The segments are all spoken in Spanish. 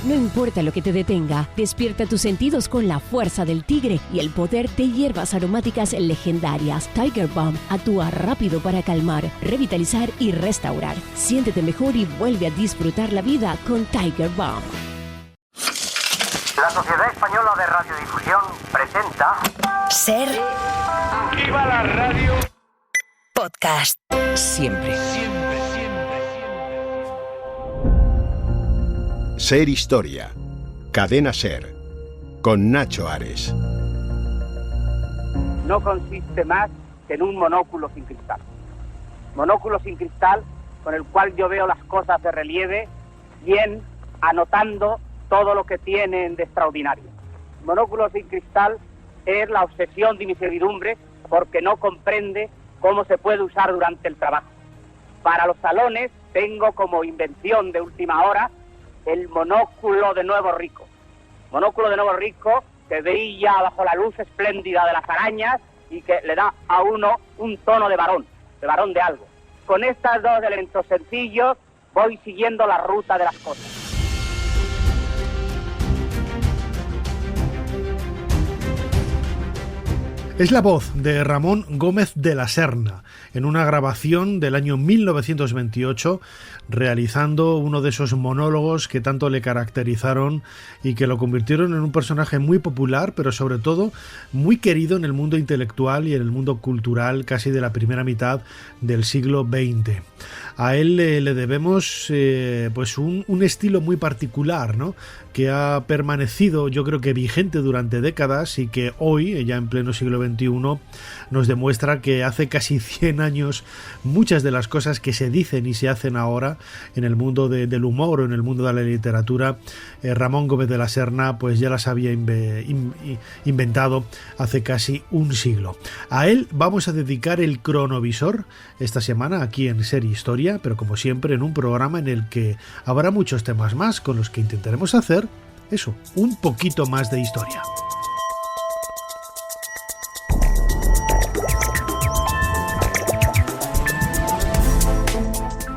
No importa lo que te detenga, despierta tus sentidos con la fuerza del tigre y el poder de hierbas aromáticas legendarias. Tiger Balm actúa rápido para calmar, revitalizar y restaurar. Siéntete mejor y vuelve a disfrutar la vida con Tiger Balm. La Sociedad Española de Radiodifusión presenta... Ser... ¡Aquí va la radio! Podcast. Siempre. Ser Historia. Cadena Ser. Con Nacho Ares. No consiste más que en un monóculo sin cristal. Monóculo sin cristal con el cual yo veo las cosas de relieve, bien anotando todo lo que tienen de extraordinario. Monóculo sin cristal es la obsesión de mi servidumbre porque no comprende cómo se puede usar durante el trabajo. Para los salones tengo como invención de última hora el monóculo de Nuevo Rico. Monóculo de Nuevo Rico que brilla bajo la luz espléndida de las arañas y que le da a uno un tono de varón de algo. Con estos dos elementos sencillos voy siguiendo la ruta de las cosas. Es la voz de Ramón Gómez de la Serna, en una grabación del año 1928, realizando uno de esos monólogos que tanto le caracterizaron y que lo convirtieron en un personaje muy popular, pero sobre todo muy querido en el mundo intelectual y en el mundo cultural casi de la primera mitad del siglo XX. A él le debemos pues un estilo muy particular, ¿no?, que ha permanecido, yo creo que vigente durante décadas y que hoy, ya en pleno siglo XXI, nos demuestra que hace casi 100 años muchas de las cosas que se dicen y se hacen ahora en el mundo del humor o en el mundo de la literatura, Ramón Gómez de la Serna pues ya las había inventado hace casi un siglo. A él vamos a dedicar el cronovisor esta semana aquí en Ser Historia, pero como siempre en un programa en el que habrá muchos temas más con los que intentaremos hacer eso, un poquito más de historia.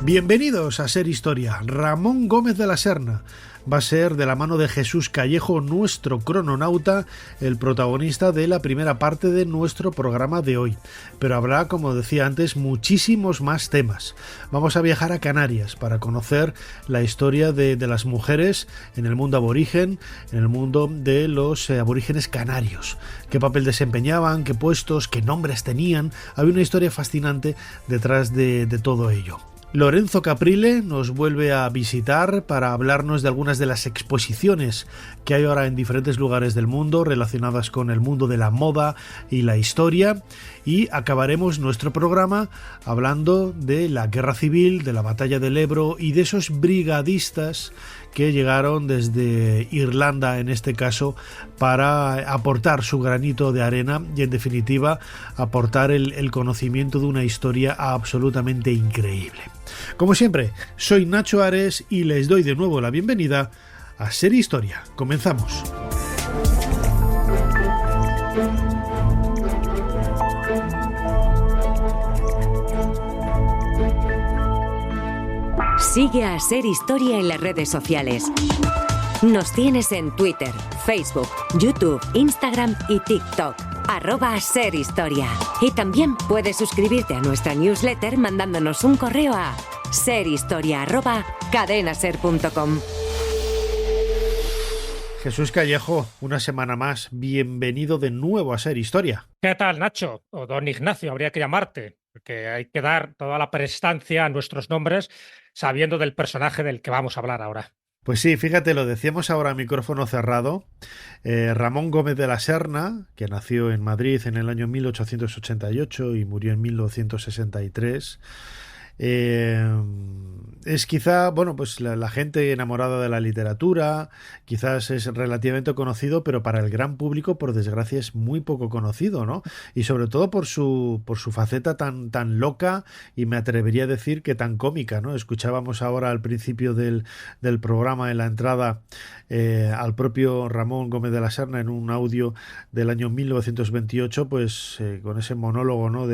Bienvenidos a Ser Historia. Ramón Gómez de la Serna va a ser, de la mano de Jesús Callejo, nuestro crononauta, el protagonista de la primera parte de nuestro programa de hoy. Pero habrá, como decía antes, muchísimos más temas. Vamos a viajar a Canarias para conocer la historia de las mujeres en el mundo aborigen, en el mundo de los aborígenes canarios. Qué papel desempeñaban, qué puestos, qué nombres tenían. Había una historia fascinante detrás de todo ello. Lorenzo Caprile nos vuelve a visitar para hablarnos de algunas de las exposiciones que hay ahora en diferentes lugares del mundo relacionadas con el mundo de la moda y la historia, y acabaremos nuestro programa hablando de la guerra civil, de la batalla del Ebro y de esos brigadistas que llegaron desde Irlanda, en este caso, para aportar su granito de arena y, en definitiva, aportar el conocimiento de una historia absolutamente increíble. Como siempre, soy Nacho Ares y les doy de nuevo la bienvenida a Ser Historia. Comenzamos. Sigue a Ser Historia en las redes sociales. Nos tienes en Twitter, Facebook, YouTube, Instagram y TikTok. @Ser Historia. Y también puedes suscribirte a nuestra newsletter mandándonos un correo a serhistoria@cadenaser.com. Jesús Callejo, una semana más, bienvenido de nuevo a Ser Historia. ¿Qué tal, Nacho? O don Ignacio, habría que llamarte, porque hay que dar toda la prestancia a nuestros nombres sabiendo del personaje del que vamos a hablar ahora. Pues sí, fíjate, lo decíamos ahora a micrófono cerrado. Ramón Gómez de la Serna, que nació en Madrid en el año 1888 y murió en 1963, es quizá, bueno, pues la gente enamorada de la literatura, quizás es relativamente conocido, pero para el gran público, por desgracia, es muy poco conocido, ¿no? Y sobre todo por su faceta tan loca, y me atrevería a decir que tan cómica, ¿no? Escuchábamos ahora al principio del programa, en la entrada, al propio Ramón Gómez de la Serna en un audio del año 1928, pues con ese monólogo, ¿no?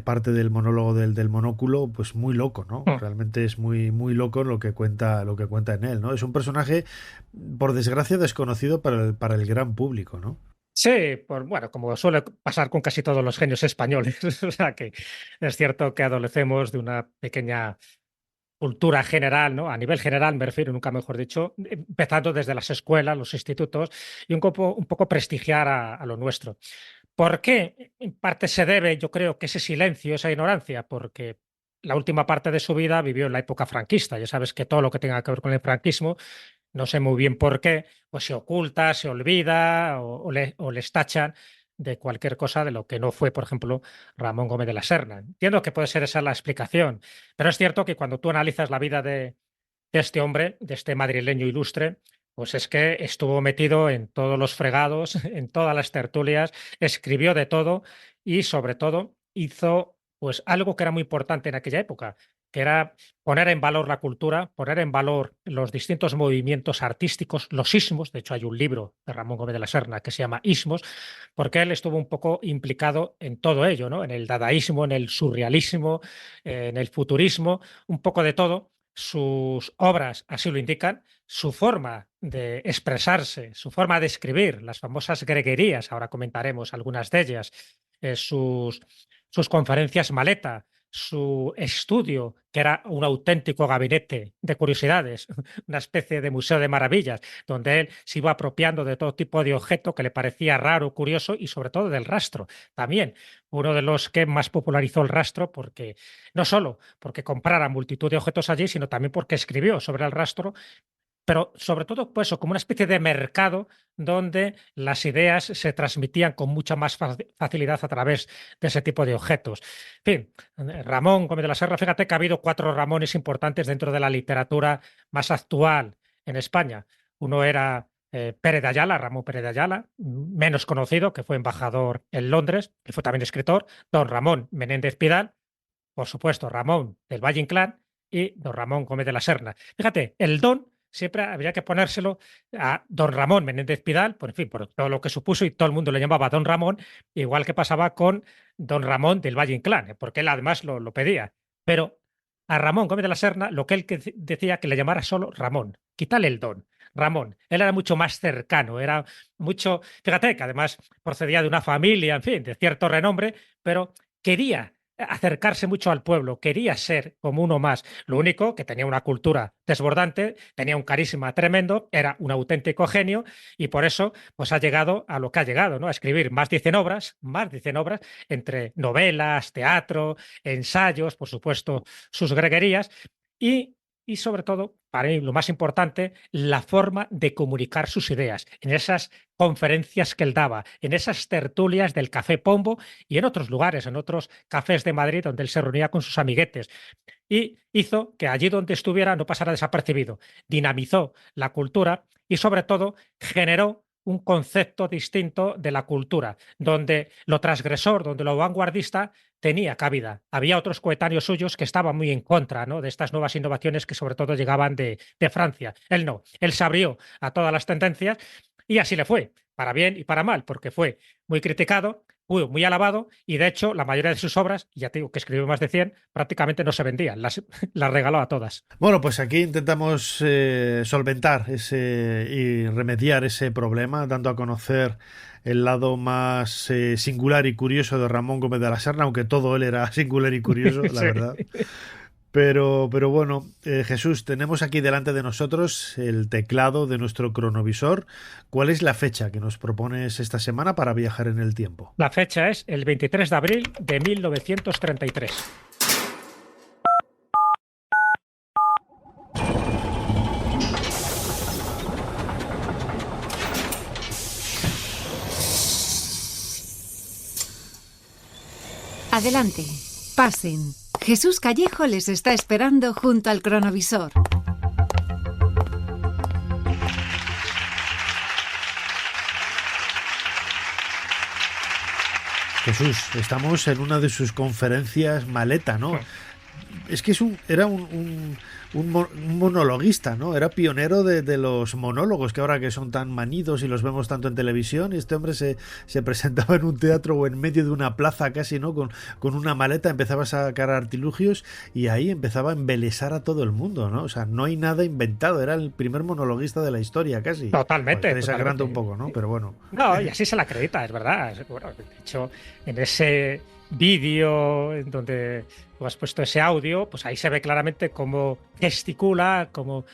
Parte del monólogo del monóculo, pues muy loco, ¿no? Realmente es muy, muy loco lo que cuenta en él, ¿no? Es un personaje, por desgracia, desconocido para el gran público, ¿no? Sí, bueno, como suele pasar con casi todos los genios españoles. O sea que es cierto que adolecemos de una pequeña cultura general, ¿no? A nivel general, me refiero, nunca mejor dicho, empezando desde las escuelas, los institutos, y un poco prestigiar a lo nuestro. ¿Por qué? En parte se debe, yo creo, que ese silencio, esa ignorancia, porque la última parte de su vida vivió en la época franquista. Ya sabes que todo lo que tenga que ver con el franquismo, no sé muy bien por qué, pues se oculta, se olvida o les tachan de cualquier cosa de lo que no fue, por ejemplo, Ramón Gómez de la Serna. Entiendo que puede ser esa la explicación, pero es cierto que cuando tú analizas la vida de este hombre, de este madrileño ilustre, pues es que estuvo metido en todos los fregados, en todas las tertulias, escribió de todo y sobre todo hizo pues algo que era muy importante en aquella época, que era poner en valor la cultura, poner en valor los distintos movimientos artísticos, los ismos. De hecho, hay un libro de Ramón Gómez de la Serna que se llama Ismos, porque él estuvo un poco implicado en todo ello, ¿no? En el dadaísmo, en el surrealismo, en el futurismo, un poco de todo. Sus obras así lo indican, su forma de expresarse, su forma de escribir, las famosas greguerías, ahora comentaremos algunas de ellas, sus conferencias maleta, su estudio, que era un auténtico gabinete de curiosidades, una especie de museo de maravillas, donde él se iba apropiando de todo tipo de objeto que le parecía raro, curioso y sobre todo del rastro. También uno de los que más popularizó el rastro, porque no solo porque comprara multitud de objetos allí, sino también porque escribió sobre el rastro, pero sobre todo pues como una especie de mercado donde las ideas se transmitían con mucha más facilidad a través de ese tipo de objetos. En fin, Ramón Gómez de la Serna, fíjate que ha habido 4 Ramones importantes dentro de la literatura más actual en España. Uno era Pérez de Ayala, Ramón Pérez de Ayala, menos conocido, que fue embajador en Londres, y fue también escritor, don Ramón Menéndez Pidal, por supuesto Ramón del Valle Inclán y don Ramón Gómez de la Serna. Fíjate, el don siempre habría que ponérselo a don Ramón Menéndez Pidal, por, en fin, por todo lo que supuso, y todo el mundo le llamaba don Ramón, igual que pasaba con don Ramón del Valle Inclán, porque él además lo pedía. Pero a Ramón Gómez de la Serna, lo que él decía que le llamara solo Ramón, quítale el don. Ramón, él era mucho más cercano, era mucho, fíjate que además procedía de una familia, en fin, de cierto renombre, pero quería acercarse mucho al pueblo, quería ser como uno más. Lo único que tenía una cultura desbordante, tenía un carisma tremendo, era un auténtico genio y por eso pues ha llegado a lo que ha llegado, ¿no? A escribir más de 100 obras, entre novelas, teatro, ensayos, por supuesto, sus greguerías y sobre todo, para mí lo más importante, la forma de comunicar sus ideas en esas conferencias que él daba, en esas tertulias del Café Pombo y en otros lugares, en otros cafés de Madrid donde él se reunía con sus amiguetes. Y hizo que allí donde estuviera no pasara desapercibido. Dinamizó la cultura y sobre todo generó un concepto distinto de la cultura, donde lo transgresor, donde lo vanguardista tenía cabida. Había otros coetáneos suyos que estaban muy en contra, ¿no?, de estas nuevas innovaciones que sobre todo llegaban de Francia. Él no, él se abrió a todas las tendencias y así le fue, para bien y para mal, porque fue muy criticado, muy alabado y de hecho la mayoría de sus obras, ya te digo que escribió más de 100, prácticamente no se vendían, las regaló a todas. Bueno, pues aquí intentamos solventar y remediar ese problema, dando a conocer el lado más singular y curioso de Ramón Gómez de la Serna, aunque todo él era singular y curioso, la verdad. Pero bueno, Jesús, tenemos aquí delante de nosotros el teclado de nuestro cronovisor. ¿Cuál es la fecha que nos propones esta semana para viajar en el tiempo? La fecha es el 23 de abril de 1933. Adelante, pasen. Jesús Callejo les está esperando junto al cronovisor. Jesús, estamos en una de sus conferencias maleta, ¿no? es que era un monologuista, ¿no? Era pionero de los monólogos, que ahora que son tan manidos y los vemos tanto en televisión, y este hombre se presentaba en un teatro o en medio de una plaza casi, ¿no? Con una maleta, empezaba a sacar artilugios y ahí empezaba a embelesar a todo el mundo, ¿no? O sea, no hay nada inventado, era el primer monologuista de la historia casi. Totalmente. Estoy exagerando un poco, ¿no? Pero bueno. No, y así se la acredita, es verdad. Bueno, de hecho, en ese vídeo en donde tú has puesto ese audio, pues ahí se ve claramente cómo gesticula, cómo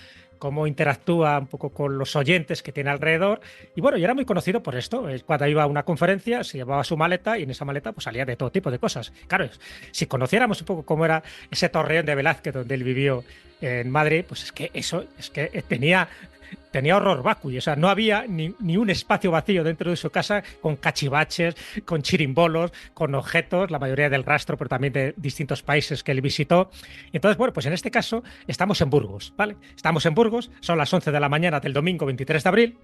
interactúa un poco con los oyentes que tiene alrededor. Y bueno, y era muy conocido por esto. Cuando iba a una conferencia, se llevaba su maleta y en esa maleta pues salía de todo tipo de cosas. Claro, si conociéramos un poco cómo era ese Torreón de Velázquez donde él vivió en Madrid, pues es que tenía horror vacui, o sea, no había ni un espacio vacío dentro de su casa con cachivaches, con chirimbolos, con objetos, la mayoría del rastro, pero también de distintos países que él visitó. Entonces, bueno, pues en este caso estamos en Burgos, ¿vale? Estamos en Burgos, son las 11 de la mañana del domingo 23 de abril.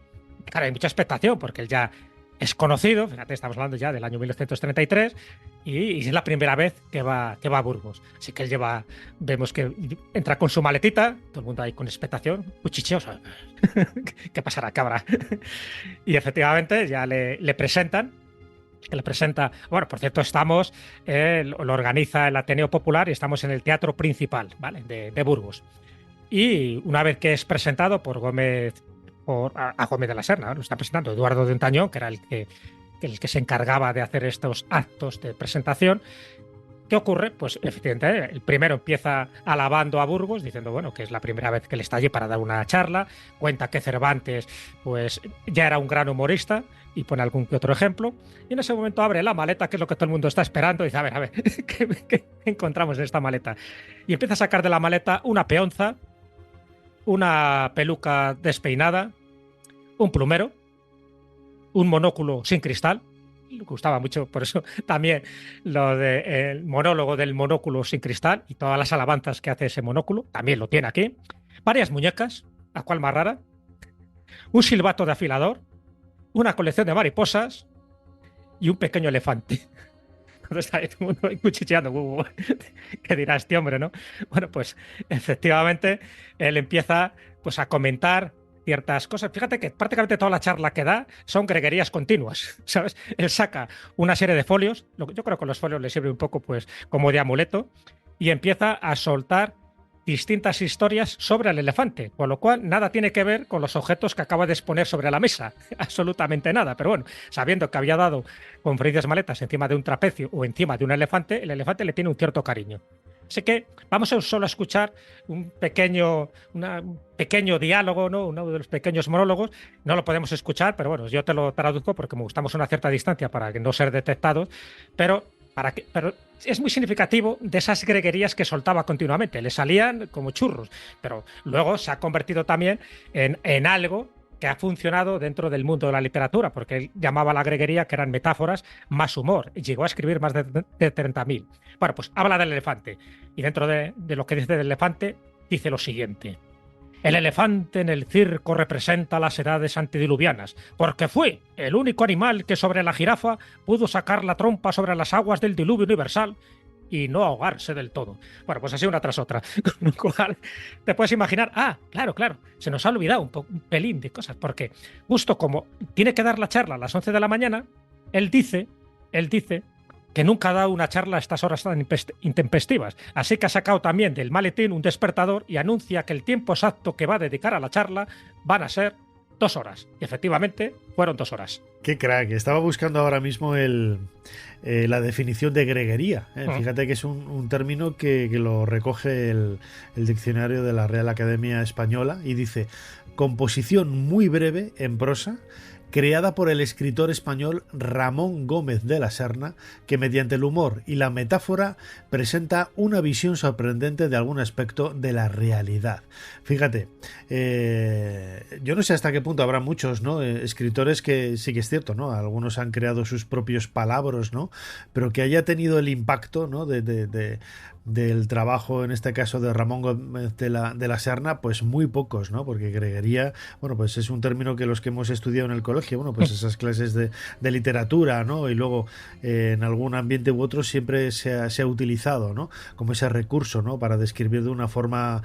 Claro, hay mucha expectación porque él ya es conocido, fíjate, estamos hablando ya del año 1933 y es la primera vez que va a Burgos. Así que él vemos que entra con su maletita, todo el mundo ahí con expectación, cuchicheos, ¿qué pasará, cabra? Y efectivamente ya le presentan, bueno, por cierto, lo organiza el Ateneo Popular y estamos en el Teatro Principal, ¿vale? de Burgos. Y una vez que es presentado por Gómez, a Gómez de la Serna, lo está presentando Eduardo de Ontañón, que era el que se encargaba de hacer estos actos de presentación. ¿Qué ocurre? Pues efectivamente, el primero empieza alabando a Burgos, diciendo bueno, que es la primera vez que él está allí para dar una charla, cuenta que Cervantes pues ya era un gran humorista y pone algún que otro ejemplo, y en ese momento abre la maleta, que es lo que todo el mundo está esperando, y dice, a ver, ¿qué encontramos en esta maleta? Y empieza a sacar de la maleta una peonza, una peluca despeinada, un plumero, un monóculo sin cristal. Le gustaba mucho, por eso también el monólogo del monóculo sin cristal y todas las alabanzas que hace ese monóculo, también lo tiene aquí. Varias muñecas, la cual más rara, un silbato de afilador, una colección de mariposas y un pequeño elefante. Entonces ahí todo el mundo cuchicheando. ¿Qué dirá este hombre, no? Bueno, pues efectivamente él empieza pues a comentar ciertas cosas. Fíjate que prácticamente toda la charla que da son greguerías continuas, ¿sabes? Él saca una serie de folios, yo creo que los folios le sirve un poco pues como de amuleto, y empieza a soltar distintas historias sobre el elefante, con lo cual nada tiene que ver con los objetos que acaba de exponer sobre la mesa, absolutamente nada, pero bueno, sabiendo que había dado conferencias maletas encima de un trapecio o encima de un elefante, el elefante le tiene un cierto cariño. Así que vamos solo a escuchar un pequeño diálogo, ¿no? Uno de los pequeños monólogos. No lo podemos escuchar, pero bueno, yo te lo traduzco porque me gustamos a una cierta distancia para no ser detectados, pero es muy significativo de esas greguerías que soltaba continuamente. Le salían como churros, pero luego se ha convertido también en algo que ha funcionado dentro del mundo de la literatura, porque él llamaba a la greguería que eran metáforas más humor, y llegó a escribir más de 30.000. Bueno, pues habla del elefante, y dentro de lo que dice del elefante, dice lo siguiente. El elefante en el circo representa las edades antediluvianas, porque fue el único animal que sobre la jirafa pudo sacar la trompa sobre las aguas del diluvio universal y no ahogarse del todo. Bueno, pues así una tras otra. Con lo cual te puedes imaginar, claro, se nos ha olvidado un pelín de cosas, porque justo como tiene que dar la charla a las 11 de la mañana, él dice que nunca ha dado una charla a estas horas tan intempestivas. Así que ha sacado también del maletín un despertador y anuncia que el tiempo exacto que va a dedicar a la charla van a ser 2 horas. Y efectivamente fueron 2 horas. Qué crack. Estaba buscando ahora mismo la definición de greguería. Fíjate que es un término que lo recoge el diccionario de la Real Academia Española y dice: composición muy breve en prosa, creada por el escritor español Ramón Gómez de la Serna, que mediante el humor y la metáfora presenta una visión sorprendente de algún aspecto de la realidad. Fíjate, yo no sé hasta qué punto habrá muchos, ¿no? Escritores que sí que es cierto, ¿no? Algunos han creado sus propios palabras, ¿no? Pero que haya tenido el impacto, ¿no? de del trabajo, en este caso de Ramón Gómez de la Serna, pues muy pocos, ¿no? Porque greguería, bueno, pues es un término que los que hemos estudiado en el colegio, bueno, pues esas clases de literatura, ¿no? Y luego en algún ambiente u otro siempre se ha utilizado, ¿no? Como ese recurso, ¿no? Para describir de una forma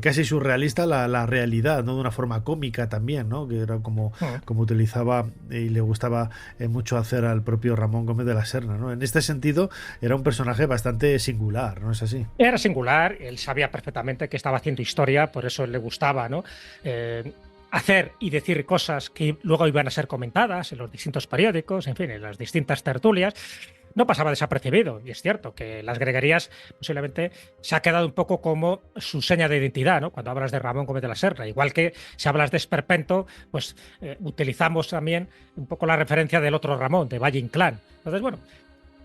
casi surrealista la realidad, ¿no? De una forma cómica también, ¿no? Que era como utilizaba y le gustaba mucho hacer al propio Ramón Gómez de la Serna, ¿no? En este sentido era un personaje bastante singular, ¿no es así? Era singular, él sabía perfectamente que estaba haciendo historia, por eso le gustaba, ¿no? Hacer y decir cosas que luego iban a ser comentadas en los distintos periódicos, en fin, en las distintas tertulias. No pasaba desapercibido, y es cierto que las greguerías posiblemente se ha quedado un poco como su seña de identidad, ¿no? Cuando hablas de Ramón Gómez de la Serna, igual que si hablas de Esperpento, pues utilizamos también un poco la referencia del otro Ramón, de Valle Inclán. Entonces, bueno,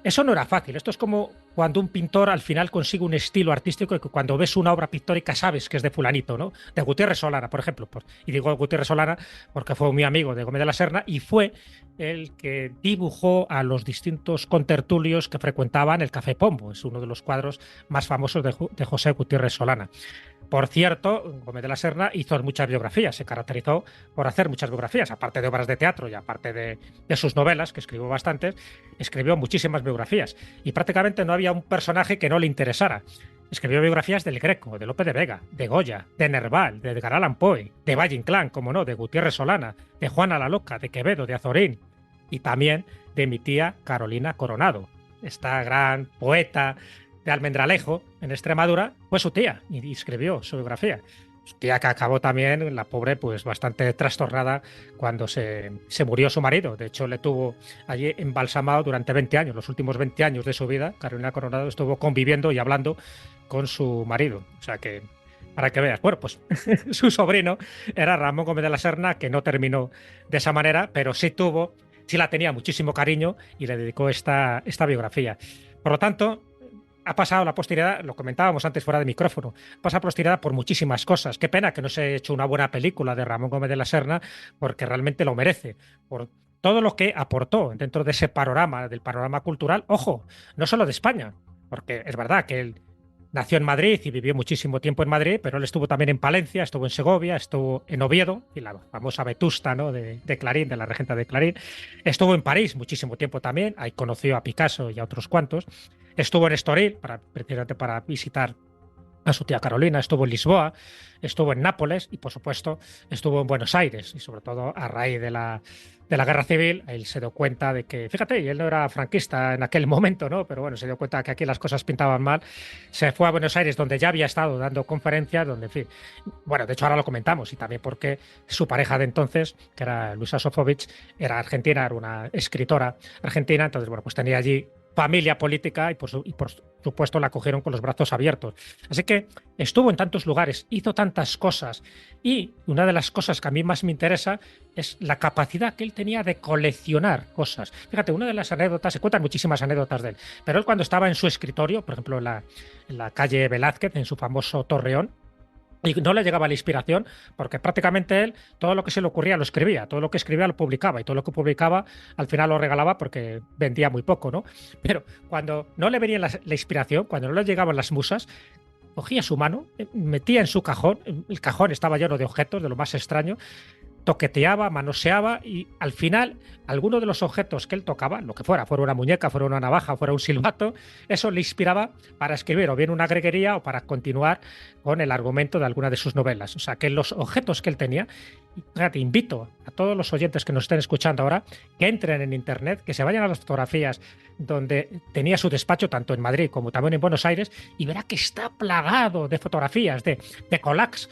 eso no era fácil. Esto es como cuando un pintor al final consigue un estilo artístico y que cuando ves una obra pictórica sabes que es de fulanito, ¿no? De Gutiérrez Solana, por ejemplo. Y digo Gutiérrez Solana porque fue muy amigo de Gómez de la Serna y fue el que dibujó a los distintos contertulios que frecuentaban el Café Pombo. Es uno de los cuadros más famosos de José Gutiérrez Solana. Por cierto, Gómez de la Serna hizo muchas biografías, se caracterizó por hacer muchas biografías, aparte de obras de teatro y aparte de sus novelas, que escribió bastantes, escribió muchísimas biografías y prácticamente no había un personaje que no le interesara. Escribió biografías del Greco, de Lope de Vega, de Goya, de Nerval, de Edgar Allan Poe, de Valle Inclán, como no, de Gutiérrez Solana, de Juana la Loca, de Quevedo, de Azorín y también de mi tía Carolina Coronado, esta gran poeta de Almendralejo, en Extremadura, fue su tía y escribió su biografía. Su tía que acabó también, la pobre, pues bastante trastornada cuando se murió su marido. De hecho, le tuvo allí embalsamado durante 20 años, los últimos 20 años de su vida. Carolina Coronado estuvo conviviendo y hablando con su marido. O sea que, para que veas, bueno, pues su sobrino era Ramón Gómez de la Serna, que no terminó de esa manera, pero sí la tenía muchísimo cariño y le dedicó esta biografía. Por lo tanto, ha pasado la posteridad, lo comentábamos antes fuera de micrófono, ha pasado la posteridad por muchísimas cosas. Qué pena que no se haya hecho una buena película de Ramón Gómez de la Serna, porque realmente lo merece, por todo lo que aportó dentro de ese panorama, del panorama cultural, ojo, no solo de España, porque es verdad que él nació en Madrid y vivió muchísimo tiempo en Madrid, pero él estuvo también en Palencia, estuvo en Segovia, estuvo en Oviedo, y la famosa Vetusta, ¿no? de Clarín, de la regenta de Clarín. Estuvo en París muchísimo tiempo también, ahí conoció a Picasso y a otros cuantos. Estuvo en Estoril, precisamente para visitar a su tía Carolina, estuvo en Lisboa, estuvo en Nápoles y, por supuesto, estuvo en Buenos Aires. Y, sobre todo, a raíz de la Guerra Civil, él se dio cuenta de que, fíjate, y él no era franquista en aquel momento, ¿no? Pero bueno, se dio cuenta de que aquí las cosas pintaban mal. Se fue a Buenos Aires, donde ya había estado dando conferencias, donde, en fin, bueno, de hecho ahora lo comentamos, y también porque su pareja de entonces, que era Luisa Sofovich, era argentina, era una escritora argentina, entonces, bueno, pues tenía allí familia política y por supuesto la acogieron con los brazos abiertos. Así que estuvo en tantos lugares, hizo tantas cosas y una de las cosas que a mí más me interesa es la capacidad que él tenía de coleccionar cosas. Fíjate, una de las anécdotas, se cuentan muchísimas anécdotas de él, pero él cuando estaba en su escritorio, por ejemplo en la calle Velázquez, en su famoso Torreón, y no le llegaba la inspiración porque prácticamente él todo lo que se le ocurría lo escribía, todo lo que escribía lo publicaba y todo lo que publicaba al final lo regalaba porque vendía muy poco, ¿no? Pero cuando no le venía la inspiración, cuando no le llegaban las musas, cogía su mano, metía en su cajón, el cajón estaba lleno de objetos de lo más extraño, toqueteaba, manoseaba y al final alguno de los objetos que él tocaba, lo que fuera una muñeca, fuera una navaja, fuera un silbato, eso le inspiraba para escribir o bien una greguería o para continuar con el argumento de alguna de sus novelas. O sea, que los objetos que él tenía, fíjate, invito a todos los oyentes que nos estén escuchando ahora que entren en internet, que se vayan a las fotografías donde tenía su despacho, tanto en Madrid como también en Buenos Aires, y verá que está plagado de fotografías, de collages,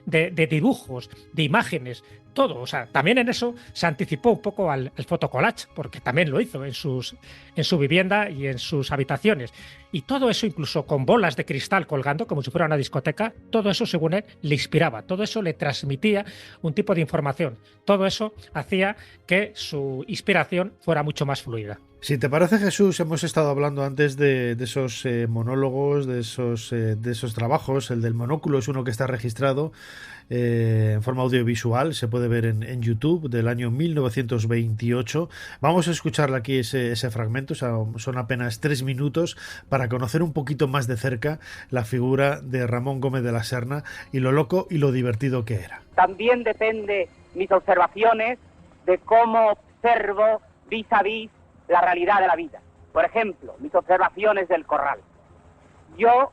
de dibujos, de imágenes, todo. O sea, también en eso se anticipó un poco al fotocollage, porque también lo hizo en su vivienda y en sus habitaciones. Y todo eso, incluso con bolas de cristal colgando, como si fuera una discoteca, todo eso, según él, le inspiraba, todo eso le transmitía un tipo de información. Todo eso hacía que su inspiración fuera mucho más fluida. Si te parece, Jesús, hemos estado hablando antes de esos monólogos, de esos trabajos. El del monóculo es uno que está registrado en forma audiovisual, se puede ver en YouTube, del año 1928. Vamos a escucharle aquí ese fragmento, o sea, son apenas 3 minutos para conocer un poquito más de cerca la figura de Ramón Gómez de la Serna y lo loco y lo divertido que era. También depende mis observaciones de cómo observo vis a vis la realidad de la vida. Por ejemplo, mis observaciones del corral. Yo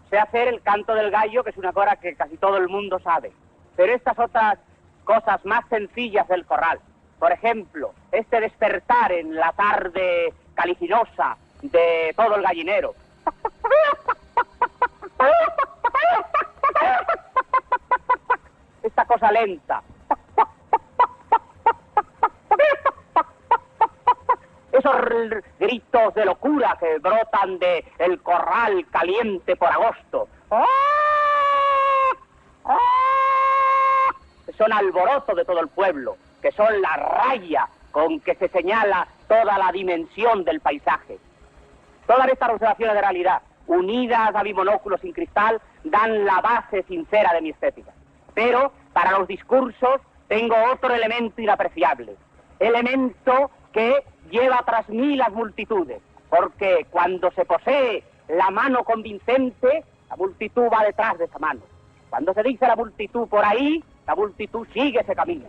sé hacer el canto del gallo, que es una cosa que casi todo el mundo sabe. Pero estas otras cosas más sencillas del corral, por ejemplo, este despertar en la tarde calicinosa de todo el gallinero. Esta cosa lenta. Esos gritos de locura que brotan de el corral caliente por agosto. Que son alboroto de todo el pueblo, que son la raya con que se señala toda la dimensión del paisaje. Todas estas observaciones de realidad, unidas a mi monóculo sin cristal, dan la base sincera de mi estética. Pero para los discursos tengo otro elemento inapreciable, elemento que lleva tras mí las multitudes, porque cuando se posee la mano convincente, la multitud va detrás de esa mano. Cuando se dice la multitud por ahí, la multitud sigue ese camino.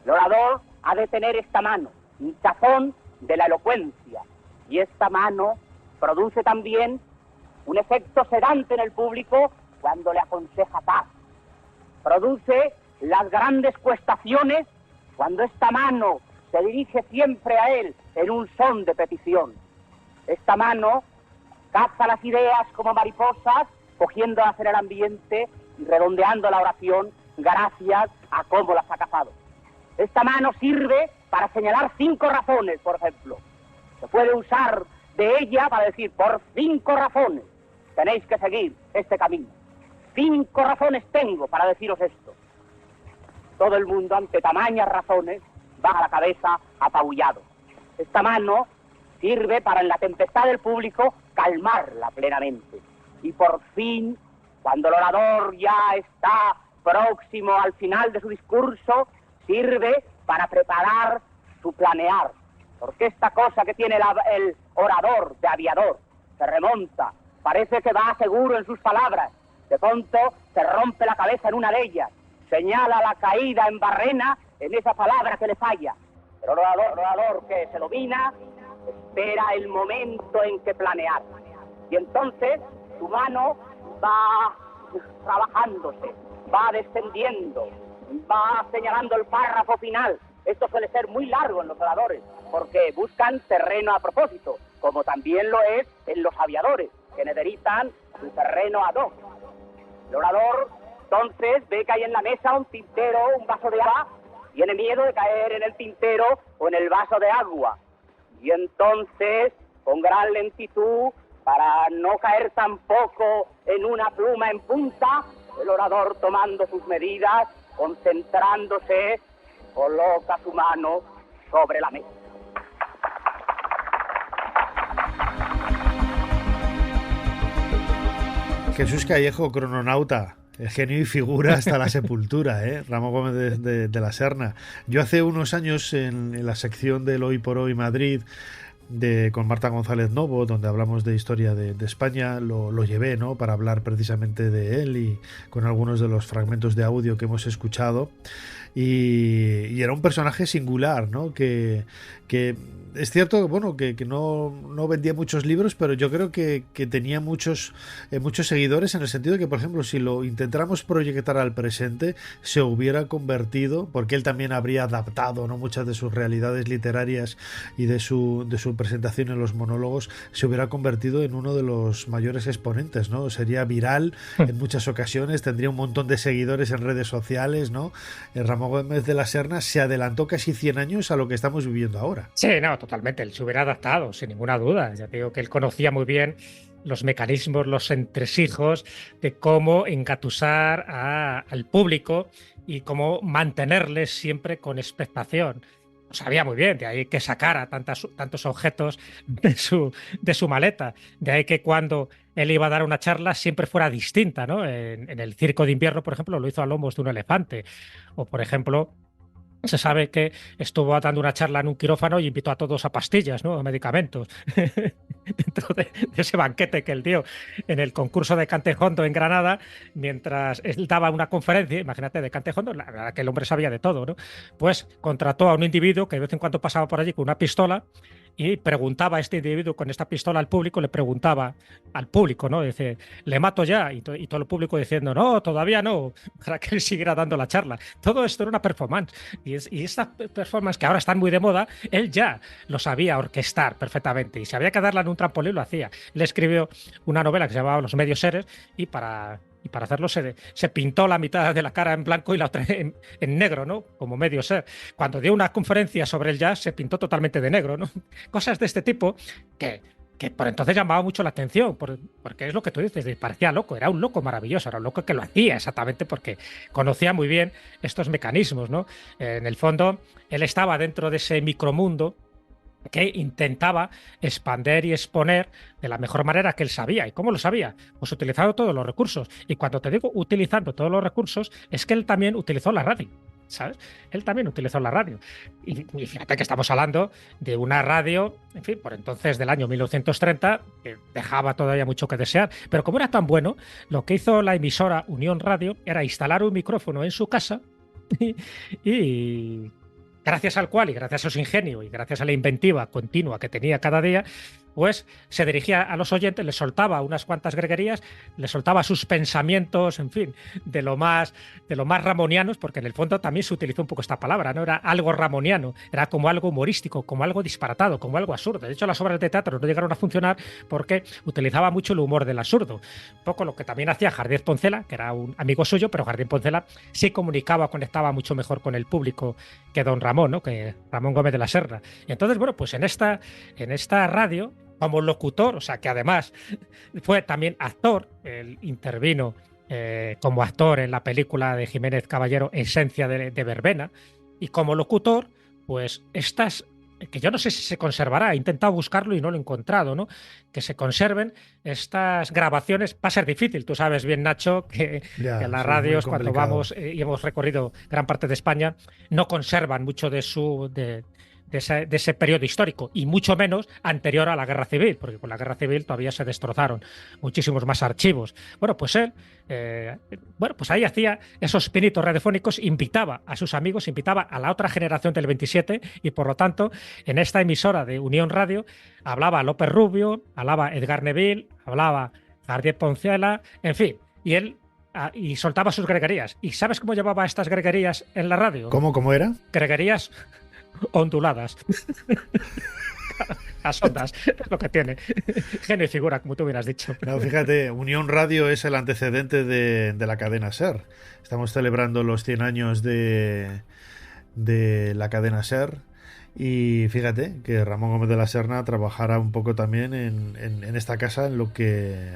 El orador ha de tener esta mano, un sazón de la elocuencia, y esta mano produce también un efecto sedante en el público cuando le aconseja paz. Produce las grandes cuestaciones cuando esta mano se dirige siempre a él en un son de petición. Esta mano caza las ideas como mariposas, cogiendo a hacer el ambiente y redondeando la oración gracias a cómo las ha cazado. Esta mano sirve para señalar 5 razones, por ejemplo. Se puede usar de ella para decir, por 5 razones tenéis que seguir este camino. 5 razones tengo para deciros esto. Todo el mundo, ante tamañas razones, baja la cabeza apabullado. Esta mano sirve para, en la tempestad del público, calmarla plenamente. Y por fin, cuando el orador ya está próximo al final de su discurso, sirve para preparar su planear. Porque esta cosa que tiene el orador de aviador se remonta, parece que va seguro en sus palabras, de pronto se rompe la cabeza en una de ellas, señala la caída en barrena en esa palabra que le falla. Pero el orador que se domina espera el momento en que planear. Y entonces su mano va trabajándose, va descendiendo, va señalando el párrafo final. Esto suele ser muy largo en los oradores, porque buscan terreno a propósito, como también lo es en los aviadores, que necesitan un terreno ad hoc. El orador entonces ve que hay en la mesa un tintero, un vaso de agua, tiene miedo de caer en el tintero o en el vaso de agua. Y entonces, con gran lentitud, para no caer tampoco en una pluma en punta, el orador, tomando sus medidas, concentrándose, coloca su mano sobre la mesa. Jesús Callejo, crononauta, genio y figura hasta la sepultura, Ramón Gómez de la Serna. Yo hace unos años en la sección del Hoy por Hoy Madrid con Marta González Novo, donde hablamos de historia de España, lo llevé, ¿no?, para hablar precisamente de él y con algunos de los fragmentos de audio que hemos escuchado. Y era un personaje singular, ¿no? Que es cierto, bueno, que no vendía muchos libros, pero yo creo que tenía muchos seguidores, en el sentido de que, por ejemplo, si lo intentáramos proyectar al presente, se hubiera convertido, porque él también habría adaptado, ¿no?, muchas de sus realidades literarias y de su presentación en los monólogos, se hubiera convertido en uno de los mayores exponentes, ¿no? Sería viral en muchas ocasiones, tendría un montón de seguidores en redes sociales, ¿no? Ramón Gómez de la Serna se adelantó casi 100 años a lo que estamos viviendo ahora. Sí, no, totalmente. Él se hubiera adaptado, sin ninguna duda. Ya digo que él conocía muy bien los mecanismos, los entresijos de cómo engatusar al público y cómo mantenerles siempre con expectación. sabía muy bien, de ahí que sacara tantos objetos de su maleta, de ahí que cuando él iba a dar una charla siempre fuera distinta, ¿no? En el circo de invierno, por ejemplo, lo hizo a lomos de un elefante, o por ejemplo, se sabe que estuvo dando una charla en un quirófano y invitó a todos a pastillas, ¿no? A medicamentos. Dentro de ese banquete que él dio en el concurso de Cantejondo en Granada, mientras él daba una conferencia, imagínate, de Cantejondo, la verdad que el hombre sabía de todo, ¿no? Pues contrató a un individuo que de vez en cuando pasaba por allí con una pistola y preguntaba a este individuo con esta pistola al público, le preguntaba al público, ¿no? Dice, ¿le mato ya? Y todo el público diciendo, no, todavía no, para que él siguiera dando la charla. Todo esto era una performance. Y estas performances que ahora están muy de moda, él ya lo sabía orquestar perfectamente. Y si había que darla en un trampolín, lo hacía. Él escribió una novela que se llamaba Los medios seres y para hacerlo se pintó la mitad de la cara en blanco y la otra en negro, ¿no? Como medio ser. Cuando dio una conferencia sobre el jazz se pintó totalmente de negro, ¿no? Cosas de este tipo que por entonces llamaba mucho la atención, porque es lo que tú dices, parecía loco, era un loco maravilloso, era un loco que lo hacía exactamente porque conocía muy bien estos mecanismos, ¿no? En el fondo, él estaba dentro de ese micromundo que intentaba expander y exponer de la mejor manera que él sabía. ¿Y cómo lo sabía? Pues utilizando todos los recursos. Y cuando te digo utilizando todos los recursos, es que él también utilizó la radio, ¿sabes? Él también utilizó la radio. Y fíjate que estamos hablando de una radio, en fin, por entonces del año 1930, que dejaba todavía mucho que desear. Pero como era tan bueno, lo que hizo la emisora Unión Radio era instalar un micrófono en su casa y gracias al cual y gracias a su ingenio y gracias a la inventiva continua que tenía cada día, pues se dirigía a los oyentes, les soltaba unas cuantas greguerías, les soltaba sus pensamientos, en fin, de lo más ramonianos, porque en el fondo también se utilizó un poco esta palabra, ¿no? Era algo ramoniano, era como algo humorístico, como algo disparatado, como algo absurdo. De hecho, las obras de teatro no llegaron a funcionar porque utilizaba mucho el humor del absurdo. Un poco lo que también hacía Jardín Poncela, que era un amigo suyo, pero Jardín Poncela sí conectaba mucho mejor con el público que don Ramón, ¿no? Que Ramón Gómez de la Serna. Y entonces, bueno, pues en esta radio, como locutor, o sea que además fue también actor, él intervino como actor en la película de Jiménez Caballero, Esencia de Verbena, y como locutor, pues estas, que yo no sé si se conservará, he intentado buscarlo y no lo he encontrado, ¿no? Que se conserven estas grabaciones, va a ser difícil, tú sabes bien, Nacho, que en las radios cuando vamos y hemos recorrido gran parte de España, no conservan mucho de ese periodo histórico, y mucho menos anterior a la Guerra Civil, porque con la Guerra Civil todavía se destrozaron muchísimos más archivos. Bueno, pues él, pues ahí hacía esos pinitos radiofónicos, invitaba a sus amigos, invitaba a la otra generación del 27, y por lo tanto, en esta emisora de Unión Radio, hablaba López Rubio, hablaba Edgar Neville, hablaba Jardín Poncela, en fin, y él y soltaba sus greguerías. ¿Y sabes cómo llevaba estas greguerías en la radio? ¿Cómo era? Greguerías onduladas. Las ondas, es lo que tiene. Genio y figura, como tú hubieras dicho. No, fíjate, Unión Radio es el antecedente de la cadena SER. Estamos celebrando los 100 años de la cadena SER. Y fíjate que Ramón Gómez de la Serna trabajará un poco también en esta casa, en lo que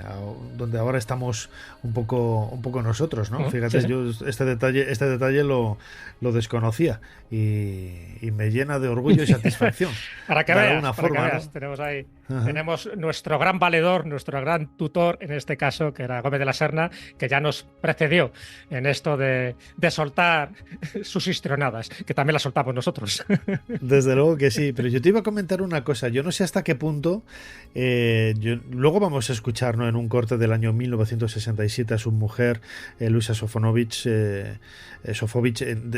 donde ahora estamos un poco nosotros, ¿no? Fíjate, sí. Yo este detalle lo desconocía y me llena de orgullo y satisfacción. Para que veas, tenemos ahí, tenemos nuestro gran valedor, nuestro gran tutor, en este caso, que era Gómez de la Serna, que ya nos precedió en esto de soltar sus histrionadas, que también las soltamos nosotros. Desde luego que sí, pero yo te iba a comentar una cosa. Yo no sé hasta qué punto luego vamos a escuchar, ¿no?, en un corte del año 1967 a su mujer, Luisa Sofovich,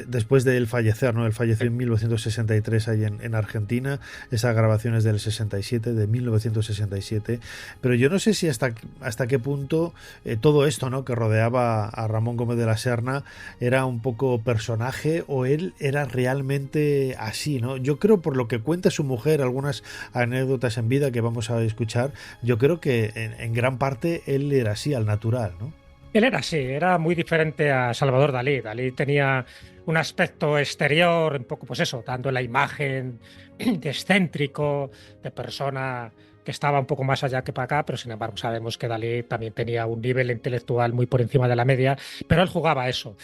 después de él fallecer, ¿no? Él falleció en 1963 ahí en Argentina. Esa grabación es del 67, de 1967, pero yo no sé si hasta qué punto todo esto, ¿no?, que rodeaba a Ramón Gómez de la Serna era un poco personaje o él era realmente así, ¿no? Yo creo, por lo que cuenta su mujer, algunas anécdotas en vida que vamos a escuchar, yo creo que en gran parte él era así, al natural, ¿no? Él era así, era muy diferente a Salvador Dalí. Dalí tenía un aspecto exterior, un poco, pues eso, dando la imagen de excéntrico, de persona que estaba un poco más allá que para acá, pero sin embargo sabemos que Dalí también tenía un nivel intelectual muy por encima de la media, pero él jugaba eso.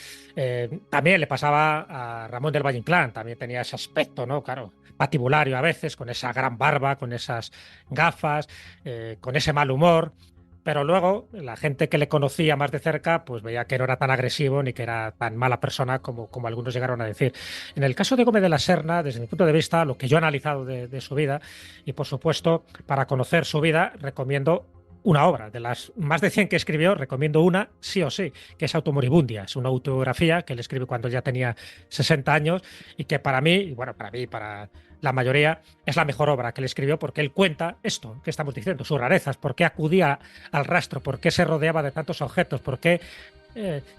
También le pasaba a Ramón del Valle Inclán, también tenía ese aspecto, ¿no? Claro, patibulario a veces, con esa gran barba, con esas gafas, con ese mal humor. Pero luego la gente que le conocía más de cerca pues veía que no era tan agresivo ni que era tan mala persona como algunos llegaron a decir. En el caso de Gómez de la Serna, desde mi punto de vista, lo que yo he analizado de su vida, y por supuesto, para conocer su vida, recomiendo una obra. De las más de 100 que escribió, recomiendo una sí o sí, que es Automoribundia. Es una autobiografía que él escribe cuando ya tenía 60 años y que para mí, y bueno, para mí, para la mayoría, es la mejor obra que él escribió porque él cuenta esto que estamos diciendo, sus rarezas, por qué acudía al rastro, por qué se rodeaba de tantos objetos, por qué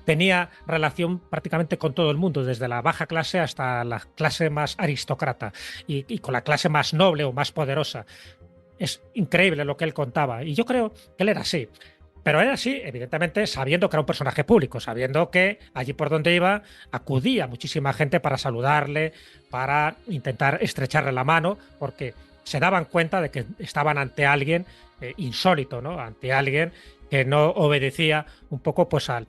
tenía relación prácticamente con todo el mundo, desde la baja clase hasta la clase más aristócrata y con la clase más noble o más poderosa. Es increíble lo que él contaba y yo creo que él era así. Pero era así, evidentemente, sabiendo que era un personaje público, sabiendo que allí por donde iba acudía muchísima gente para saludarle, para intentar estrecharle la mano, porque se daban cuenta de que estaban ante alguien insólito, ¿no? Ante alguien que no obedecía un poco pues al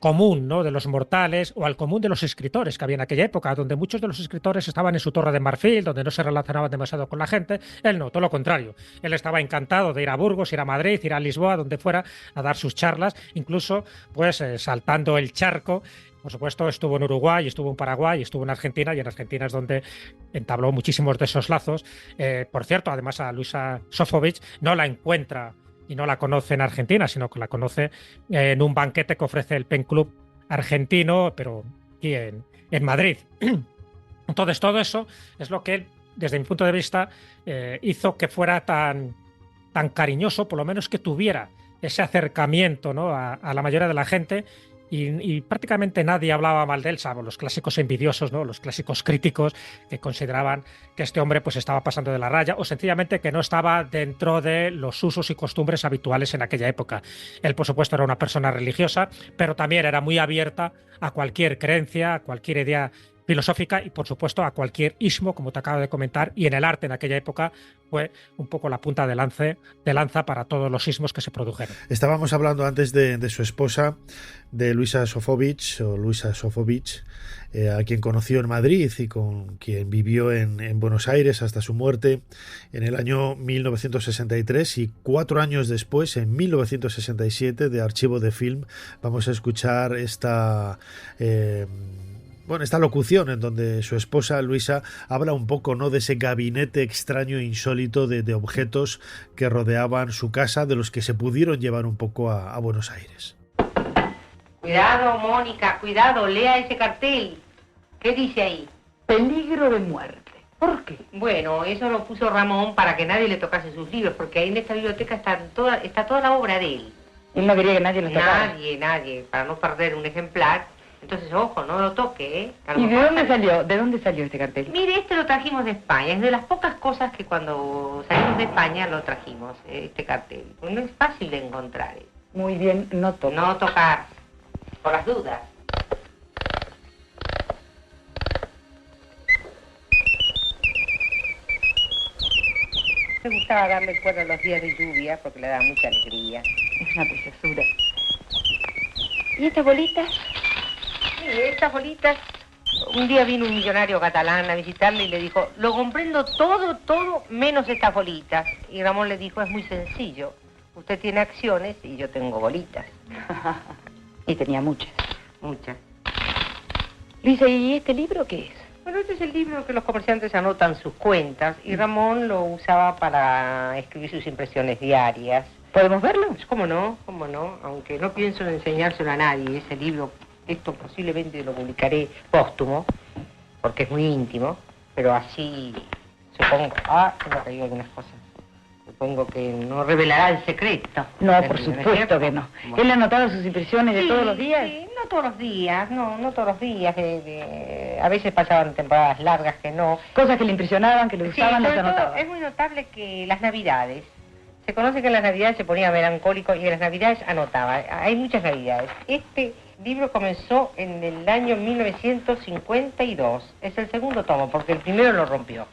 común, ¿no? De los mortales o al común de los escritores que había en aquella época, donde muchos de los escritores estaban en su torre de marfil, donde no se relacionaban demasiado con la gente. Él no, todo lo contrario. Él estaba encantado de ir a Burgos, ir a Madrid, ir a Lisboa, donde fuera, a dar sus charlas, incluso pues saltando el charco. Por supuesto, estuvo en Uruguay, estuvo en Paraguay, estuvo en Argentina, y en Argentina es donde entabló muchísimos de esos lazos. Por cierto, además a Luisa Sofovich no la encuentra y no la conoce en Argentina, sino que la conoce en un banquete que ofrece el Pen Club argentino, pero aquí en Madrid. Entonces, todo eso es lo que él, desde mi punto de vista, hizo que fuera tan cariñoso, por lo menos que tuviera ese acercamiento, ¿no? a la mayoría de la gente. Y prácticamente nadie hablaba mal de él, salvo los clásicos envidiosos, ¿no? Los clásicos críticos que consideraban que este hombre pues estaba pasando de la raya o sencillamente que no estaba dentro de los usos y costumbres habituales en aquella época. Él, por supuesto, era una persona religiosa, pero también era muy abierta a cualquier creencia, a cualquier idea filosófica y, por supuesto, a cualquier ismo, como te acabo de comentar, y en el arte en aquella época fue un poco la punta de lanza para todos los ismos que se produjeron. Estábamos hablando antes de su esposa, de Luisa Sofovich, a quien conoció en Madrid y con quien vivió en Buenos Aires hasta su muerte en el año 1963, y 4 años después, en 1967, de Archivo de Film, vamos a escuchar esta locución en donde su esposa Luisa habla un poco, ¿no?, de ese gabinete extraño e insólito de objetos que rodeaban su casa, de los que se pudieron llevar un poco a Buenos Aires. Cuidado, Mónica, cuidado, lea ese cartel. ¿Qué dice ahí? Peligro de muerte. ¿Por qué? Bueno, eso lo puso Ramón para que nadie le tocase sus libros, porque ahí en esta biblioteca está toda la obra de él. Él no quería que nadie lo tocara. Nadie, para no perder un ejemplar. Entonces, ojo, no lo toque, ¿eh? ¿Y de dónde salió? ¿De dónde salió este cartel? Mire, este lo trajimos de España. Es de las pocas cosas que cuando salimos de España lo trajimos, este cartel. Pues no es fácil de encontrar. Muy bien, no tocar. No tocar, por las dudas. Me gustaba darle cuerda a los días de lluvia porque le daba mucha alegría. Es una preciosura. ¿Y estas bolitas? Sí, estas bolitas. Un día vino un millonario catalán a visitarle y le dijo: lo comprendo todo, menos estas bolitas. Y Ramón le dijo: es muy sencillo. Usted tiene acciones y yo tengo bolitas. Y tenía muchas. Muchas. Luisa, ¿y este libro qué es? Bueno, este es el libro que los comerciantes anotan sus cuentas y Ramón lo usaba para escribir sus impresiones diarias. ¿Podemos verlo? ¿Cómo no? Aunque no pienso en enseñárselo a nadie, ese libro. Esto posiblemente lo publicaré póstumo, porque es muy íntimo, pero así supongo... se me han caído algunas cosas. Supongo que no revelará el secreto. No, por supuesto que no. Bueno. ¿Él ha anotado sus impresiones de todos los días? Sí, no todos los días, no todos los días. A veces pasaban temporadas largas que no. Cosas que le impresionaban, que le gustaban, las anotaba. Es muy notable que las Navidades... Se conoce que en las Navidades se ponía melancólico y en las Navidades anotaba. Hay muchas Navidades. Este libro comenzó en el año 1952. Es el segundo tomo, porque el primero lo rompió.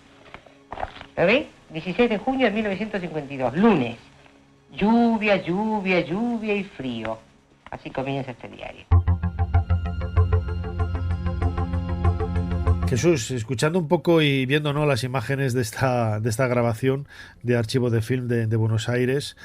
¿Lo ve? 16 de junio de 1952, lunes. Lluvia, lluvia, lluvia y frío. Así comienza este diario. Jesús, escuchando un poco y viendo, ¿no?, las imágenes de esta grabación de archivo de film de Buenos Aires,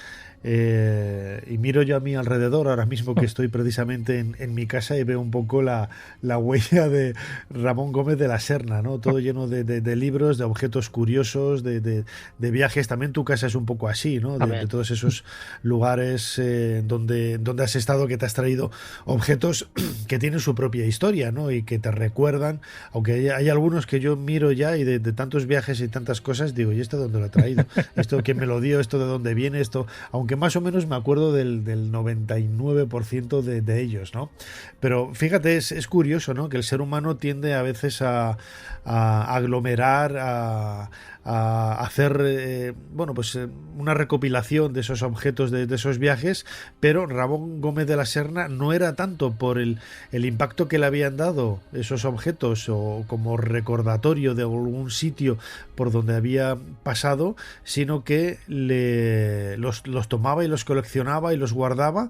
y miro yo a mi alrededor ahora mismo, que estoy precisamente en mi casa, y veo un poco la huella de Ramón Gómez de la Serna, ¿no? Todo lleno de libros, de objetos curiosos, de viajes. También tu casa es un poco así, ¿no? De todos esos lugares donde has estado, que te has traído objetos que tienen su propia historia, ¿no? Y que te recuerdan, aunque hay algunos que yo miro ya, y de tantos viajes y tantas cosas, digo, ¿y esto de dónde lo he traído? ¿Esto quién me lo dio? ¿Esto de dónde viene? Esto, aunque más o menos me acuerdo del 99% de ellos, ¿no? Pero fíjate, es curioso, ¿no?, que el ser humano tiende a veces a aglomerar, a hacer una recopilación de esos objetos, de esos viajes, pero Ramón Gómez de la Serna no era tanto por el impacto que le habían dado esos objetos, o como recordatorio de algún sitio por donde había pasado, sino que los tomaba y los coleccionaba y los guardaba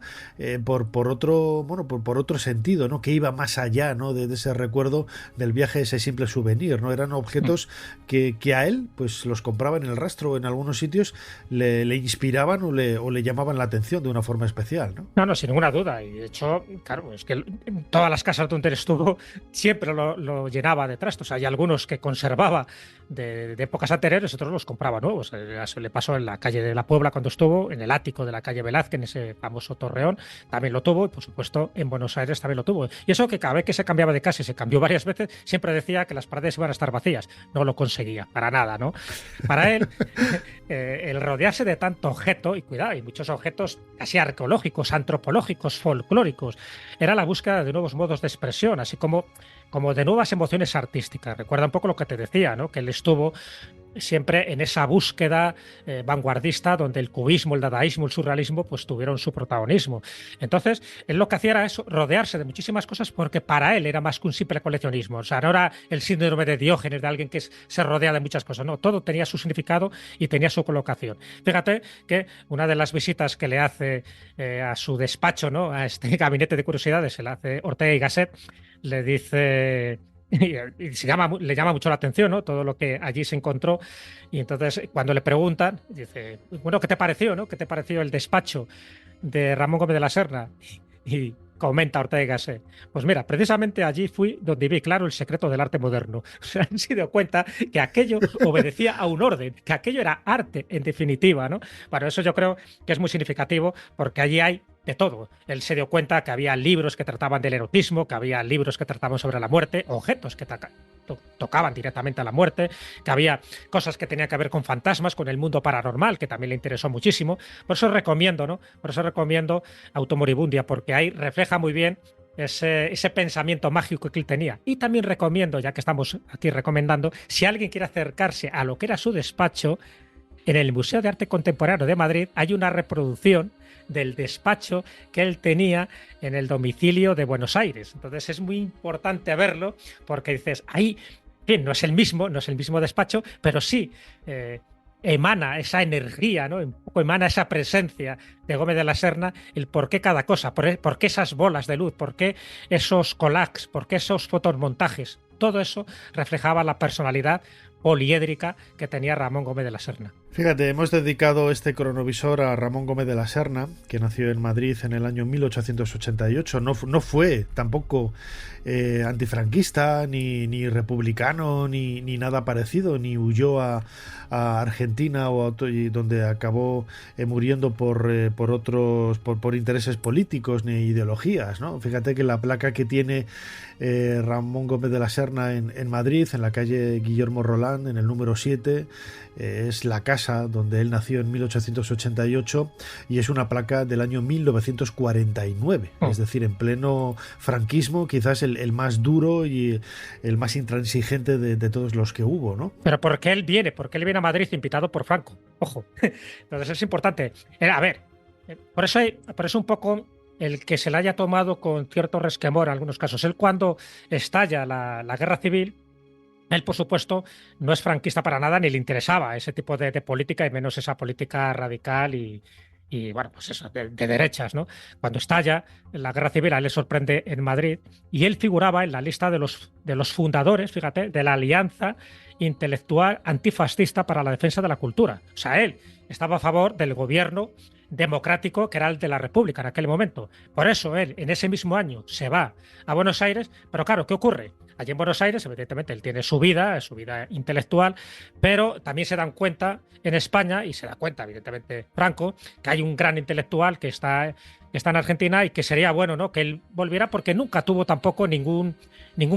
por otro sentido, ¿no?, que iba más allá, ¿no?, de ese recuerdo del viaje, ese simple souvenir, ¿no? Eran objetos que a él, pues, los compraba en el rastro, o en algunos sitios le inspiraban o le llamaban la atención de una forma especial, ¿no? No, sin ninguna duda. Y de hecho, claro, es que en todas las casas donde él estuvo siempre lo llenaba de trastos. Hay algunos que conservaba de épocas anteriores, otros los compraba nuevos. Eso le pasó en la calle de la Puebla cuando estuvo, en el ático de la calle Velázquez, en ese famoso torreón, también lo tuvo, y por supuesto en Buenos Aires también lo tuvo. Y eso, que cada vez que se cambiaba de casa, y se cambió varias veces, siempre decía que las paredes iban a estar vacías. No lo conseguía, para nada, ¿no? Para él, el rodearse de tanto objeto, y cuidado, y muchos objetos casi arqueológicos, antropológicos, folclóricos, era la búsqueda de nuevos modos de expresión, así como de nuevas emociones artísticas. Recuerda un poco lo que te decía, ¿no?, que él estuvo siempre en esa búsqueda vanguardista, donde el cubismo, el dadaísmo, el surrealismo, pues tuvieron su protagonismo. Entonces, él lo que hacía era eso, rodearse de muchísimas cosas, porque para él era más que un simple coleccionismo. O sea, no era el síndrome de Diógenes, de alguien que se rodea de muchas cosas. No, todo tenía su significado y tenía su colocación. Fíjate que una de las visitas que le hace a su despacho, ¿no?, a este gabinete de curiosidades, se le hace Ortega y Gasset, le dice... y le llama mucho la atención, ¿no?, todo lo que allí se encontró. Y entonces, cuando le preguntan, dice, bueno, ¿qué te pareció, no? ¿Qué te pareció el despacho de Ramón Gómez de la Serna? Y comenta Ortega y Gasset, pues mira, precisamente allí fui donde vi claro el secreto del arte moderno. O sea, han sido cuenta que aquello obedecía a un orden, que aquello era arte, en definitiva, ¿no? Bueno, eso yo creo que es muy significativo, porque allí hay de todo. Él se dio cuenta que había libros que trataban del erotismo, que había libros que trataban sobre la muerte, objetos que tocaban directamente a la muerte, que había cosas que tenían que ver con fantasmas, con el mundo paranormal, que también le interesó muchísimo. Por eso recomiendo, ¿no? Por eso recomiendo Automoribundia, porque ahí refleja muy bien ese pensamiento mágico que él tenía. Y también recomiendo, ya que estamos aquí recomendando, si alguien quiere acercarse a lo que era su despacho, en el Museo de Arte Contemporáneo de Madrid hay una reproducción del despacho que él tenía en el domicilio de Buenos Aires. Entonces es muy importante verlo, porque dices, ahí, bien, no es el mismo despacho, pero sí emana esa energía, ¿no? Un poco emana esa presencia de Gómez de la Serna, el por qué cada cosa, por qué esas bolas de luz, por qué esos collages, por qué esos fotomontajes. Todo eso reflejaba la personalidad poliédrica que tenía Ramón Gómez de la Serna. Fíjate, hemos dedicado este cronovisor a Ramón Gómez de la Serna, que nació en Madrid en el año 1888. No fue tampoco antifranquista, ni republicano, ni nada parecido, ni huyó a Argentina, donde acabó muriendo por intereses políticos ni ideologías, ¿no? Fíjate que la placa que tiene Ramón Gómez de la Serna en Madrid, en la calle Guillermo Roland, en el número 7, es la casa donde él nació en 1888, y es una placa del año 1949, es decir, en pleno franquismo, quizás el más duro y el más intransigente de todos los que hubo, ¿no? Pero porque él viene a Madrid invitado por Franco, ojo. Entonces es importante. A ver, por eso un poco el que se le haya tomado con cierto resquemor en algunos casos. Él, cuando estalla la guerra civil, Él, por supuesto, no es franquista para nada, ni le interesaba ese tipo de política, y menos esa política radical y bueno, pues eso, de derechas, ¿no? Cuando estalla la guerra civil, a él le sorprende en Madrid, y él figuraba en la lista de los fundadores, fíjate, de la Alianza Intelectual Antifascista para la Defensa de la Cultura. O sea, él estaba a favor del gobierno democrático que era el de la República en aquel momento. Por eso él, en ese mismo año, se va a Buenos Aires, pero claro, ¿qué ocurre? Allí en Buenos Aires, evidentemente, él tiene su vida intelectual, pero también se dan cuenta en España, y se da cuenta, evidentemente, Franco, que hay un gran intelectual que está en Argentina y que sería bueno, ¿no?, que él volviera, porque nunca tuvo tampoco ningún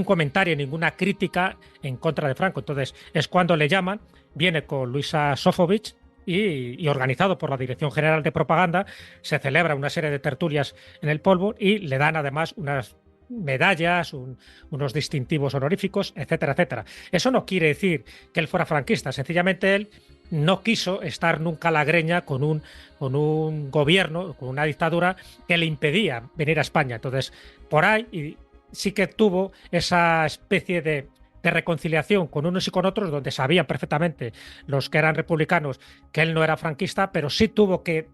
comentario, ninguna crítica en contra de Franco. Entonces, es cuando le llaman, viene con Luisa Sofovich, y organizado por la Dirección General de Propaganda, se celebra una serie de tertulias en el Polvo y le dan además unas medallas, unos distintivos honoríficos, etcétera, etcétera. Eso no quiere decir que él fuera franquista, sencillamente él no quiso estar nunca a la greña con un gobierno, con una dictadura que le impedía venir a España. Entonces, por ahí sí que tuvo esa especie de reconciliación con unos y con otros, donde sabían perfectamente los que eran republicanos que él no era franquista, pero sí tuvo que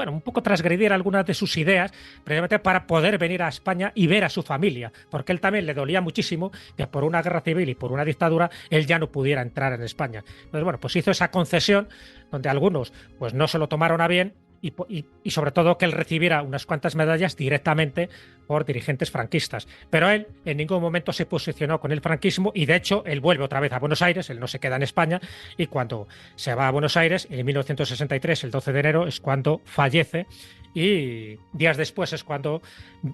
un poco transgredir algunas de sus ideas, precisamente para poder venir a España y ver a su familia, porque él también le dolía muchísimo que por una guerra civil y por una dictadura él ya no pudiera entrar en España. Entonces, bueno, pues hizo esa concesión donde algunos pues no se lo tomaron a bien, y sobre todo que él recibiera unas cuantas medallas directamente por dirigentes franquistas. Pero él en ningún momento se posicionó con el franquismo, y de hecho él vuelve otra vez a Buenos Aires, él no se queda en España, y cuando se va a Buenos Aires, en 1963, el 12 de enero, es cuando fallece, y días después es cuando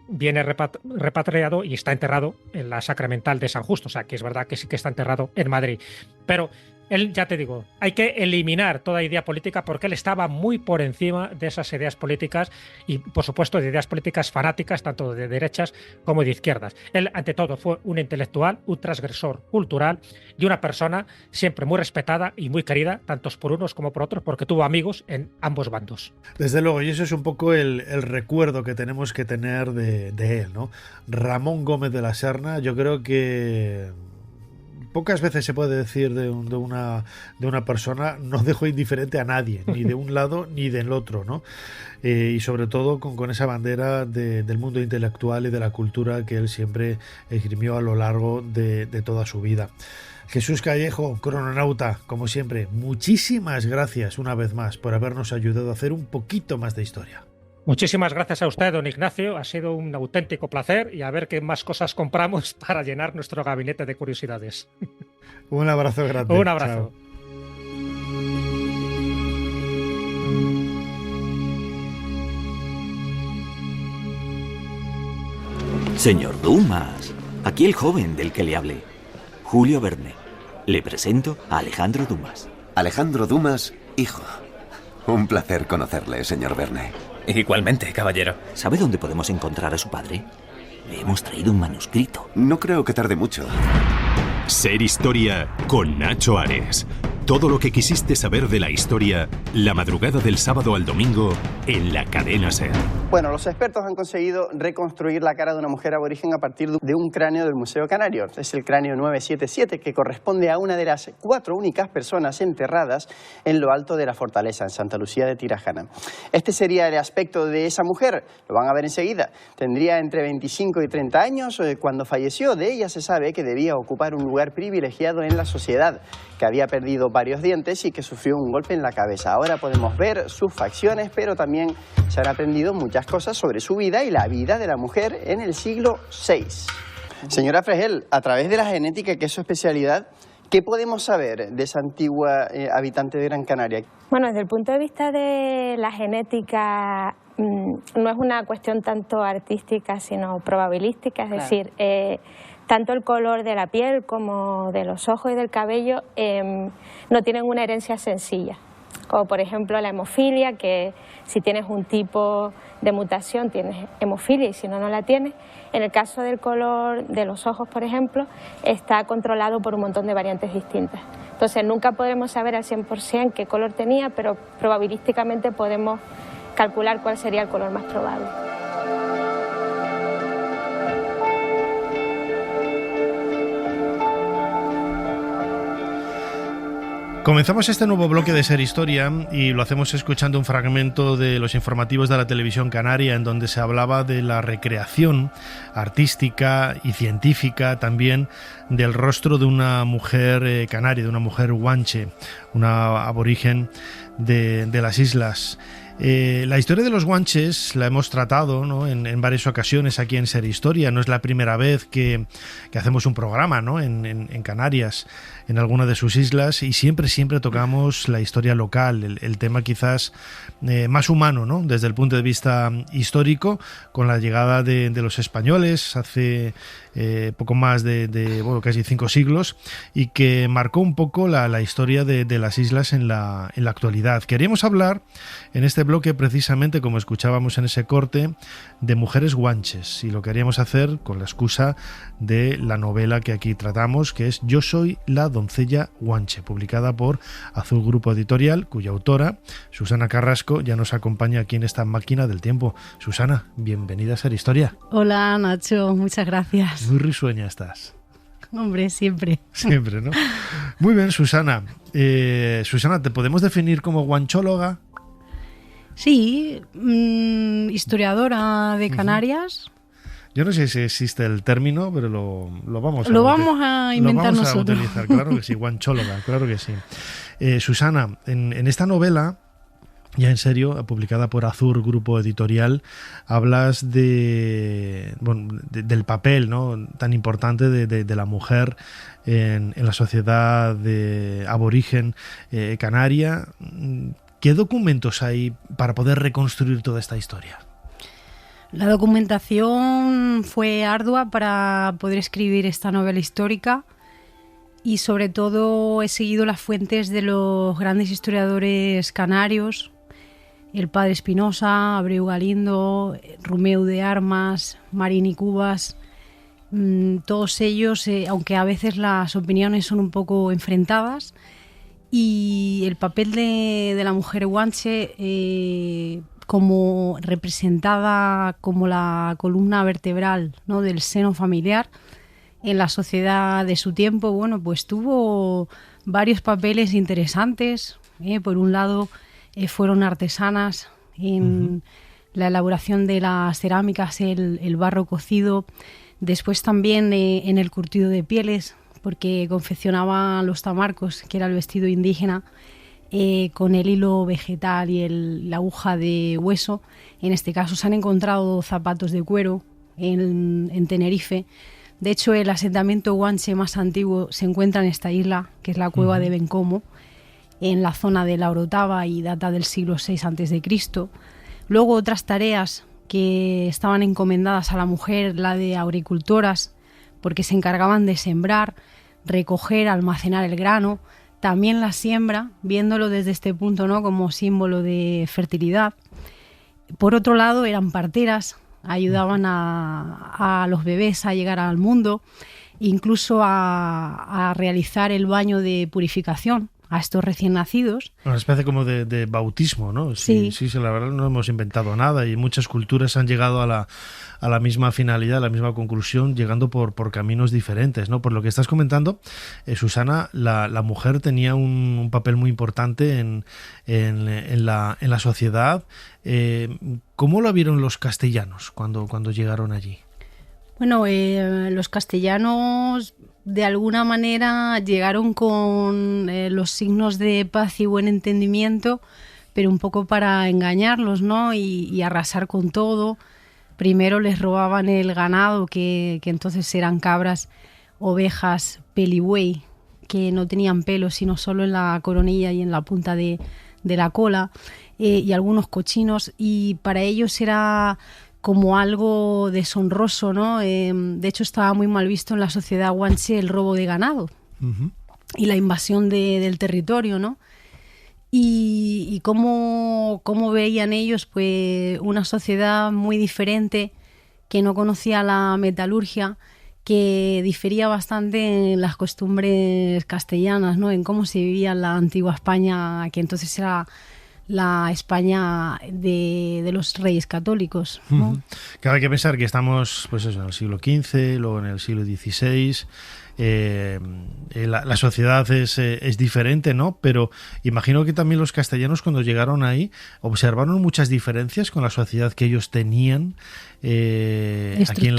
viene repatriado y está enterrado en la Sacramental de San Justo. O sea, que es verdad que sí que está enterrado en Madrid. Pero él, ya te digo, hay que eliminar toda idea política, porque él estaba muy por encima de esas ideas políticas y, por supuesto, de ideas políticas fanáticas, tanto de derechas como de izquierdas. Él, ante todo, fue un intelectual, un transgresor cultural y una persona siempre muy respetada y muy querida, tanto por unos como por otros, porque tuvo amigos en ambos bandos. Desde luego, y eso es un poco el recuerdo que tenemos que tener de él, ¿no? Ramón Gómez de la Serna, yo creo que pocas veces se puede decir de una persona, no dejó indiferente a nadie, ni de un lado ni del otro, ¿no? Y sobre todo con esa bandera del mundo intelectual y de la cultura que él siempre esgrimió a lo largo de toda su vida. Jesús Callejo, crononauta, como siempre, muchísimas gracias una vez más por habernos ayudado a hacer un poquito más de historia. Muchísimas gracias a usted, don Ignacio. Ha sido un auténtico placer, y a ver qué más cosas compramos para llenar nuestro gabinete de curiosidades. Un abrazo grande. Un abrazo. Chao. Señor Dumas, aquí el joven del que le hablé, Julio Verne. Le presento a Alejandro Dumas. Alejandro Dumas, hijo. Un placer conocerle, señor Verne. Igualmente, caballero. ¿Sabe dónde podemos encontrar a su padre? Le hemos traído un manuscrito. No creo que tarde mucho. Ser Historia con Nacho Ares. Todo lo que quisiste saber de la historia, la madrugada del sábado al domingo en la cadena SER. Bueno, los expertos han conseguido reconstruir la cara de una mujer aborigen a partir de un cráneo del Museo Canario. Es el cráneo 977, que corresponde a una de las 4 únicas personas enterradas en lo alto de la fortaleza, en Santa Lucía de Tirajana. Este sería el aspecto de esa mujer, lo van a ver enseguida. Tendría entre 25 y 30 años cuando falleció. De ella se sabe que debía ocupar un lugar privilegiado en la sociedad, que había perdido varios dientes y que sufrió un golpe en la cabeza. Ahora podemos ver sus facciones, pero también se han aprendido muchas cosas sobre su vida y la vida de la mujer en el siglo VI. Señora Fregel, a través de la genética, que es su especialidad, ¿qué podemos saber de esa antigua habitante de Gran Canaria? Bueno, desde el punto de vista de la genética, no es una cuestión tanto artística, sino probabilística, es decir, tanto el color de la piel como de los ojos y del cabello no tienen una herencia sencilla, como por ejemplo la hemofilia, que si tienes un tipo de mutación tienes hemofilia y si no, no la tienes. En el caso del color de los ojos, por ejemplo, está controlado por un montón de variantes distintas. Entonces nunca podremos saber al 100% qué color tenía, pero probabilísticamente podemos calcular cuál sería el color más probable. Comenzamos este nuevo bloque de Ser Historia y lo hacemos escuchando un fragmento de los informativos de la televisión canaria en donde se hablaba de la recreación artística y científica también del rostro de una mujer canaria, de una mujer guanche, una aborigen de las islas. La historia de los guanches la hemos tratado, ¿no?, en varias ocasiones aquí en Ser Historia. No es la primera vez que hacemos un programa, ¿no?, en Canarias, en alguna de sus islas, y siempre tocamos la historia local, el tema quizás más humano, ¿no?, desde el punto de vista histórico, con la llegada de los españoles hace poco más de casi 5 siglos, y que marcó un poco la historia de las islas en la actualidad. Queríamos hablar en este bloque, precisamente como escuchábamos en ese corte, de mujeres guanches, y lo queríamos hacer con la excusa de la novela que aquí tratamos, que es Yo soy la doncella guanche, publicada por Azul Grupo Editorial, cuya autora, Susana Carrasco, ya nos acompaña aquí en esta máquina del tiempo. Susana, bienvenida a Ser Historia. Hola, Nacho, muchas gracias. Muy risueña estás. Hombre, siempre. Siempre, ¿no? Muy bien, Susana. Susana, ¿te podemos definir como guanchóloga? Sí, historiadora de Canarias. Yo no sé si existe el término, pero lo vamos a inventar nosotros. Lo vamos a utilizar, claro que sí, guanchóloga, claro que sí. Susana, en esta novela, ya en serio, publicada por Azur Grupo Editorial, hablas del papel, ¿no?, tan importante de la mujer en la sociedad aborigen canaria. ¿Qué documentos hay para poder reconstruir toda esta historia? La documentación fue ardua para poder escribir esta novela histórica, y sobre todo he seguido las fuentes de los grandes historiadores canarios, el padre Espinosa, Abreu Galindo, Romeu de Armas, Marini Cubas. Todos ellos, aunque a veces las opiniones son un poco enfrentadas, y el papel de la mujer guanche como representada como la columna vertebral, ¿no?, del seno familiar en la sociedad de su tiempo, bueno, pues tuvo varios papeles interesantes. Por un lado, fueron artesanas en la elaboración de las cerámicas, el barro cocido, después también en el curtido de pieles, porque confeccionaba los tamarcos, que era el vestido indígena, con el hilo vegetal y la aguja de hueso. En este caso se han encontrado zapatos de cuero en Tenerife. De hecho, el asentamiento guanche más antiguo se encuentra en esta isla, que es la cueva de Bencomo, en la zona de la Orotava, y data del siglo VI a.C. Luego otras tareas que estaban encomendadas a la mujer, la de agricultoras, porque se encargaban de sembrar, recoger, almacenar el grano, también la siembra, viéndolo desde este punto, ¿no?, como símbolo de fertilidad. Por otro lado, eran parteras, ayudaban a los bebés a llegar al mundo, incluso a realizar el baño de purificación a estos recién nacidos. Una especie como de bautismo, ¿no? Sí, la verdad no hemos inventado nada, y muchas culturas han llegado a la misma finalidad, a la misma conclusión, llegando por caminos diferentes, ¿no? Por lo que estás comentando, Susana, la mujer tenía un papel muy importante en la sociedad. ¿Cómo lo vieron los castellanos cuando llegaron allí? Bueno, los castellanos de alguna manera llegaron con los signos de paz y buen entendimiento, pero un poco para engañarlos, ¿no?, y arrasar con todo. Primero les robaban el ganado, que entonces eran cabras, ovejas, peligüey, que no tenían pelo sino solo en la coronilla y en la punta de la cola, y algunos cochinos, y para ellos era como algo deshonroso, ¿no? De hecho, estaba muy mal visto en la sociedad guanche el robo de ganado y la invasión del territorio, ¿no? Y cómo veían ellos, pues, una sociedad muy diferente, que no conocía la metalurgia, que difería bastante en las costumbres castellanas, ¿no?, en cómo se vivía en la antigua España, que entonces era la España de los reyes católicos, ¿no? Claro, hay que pensar que estamos, pues eso, en el siglo XV, luego en el siglo XVI. la sociedad es diferente, ¿no? Pero imagino que también los castellanos, cuando llegaron ahí, observaron muchas diferencias con la sociedad que ellos tenían aquí en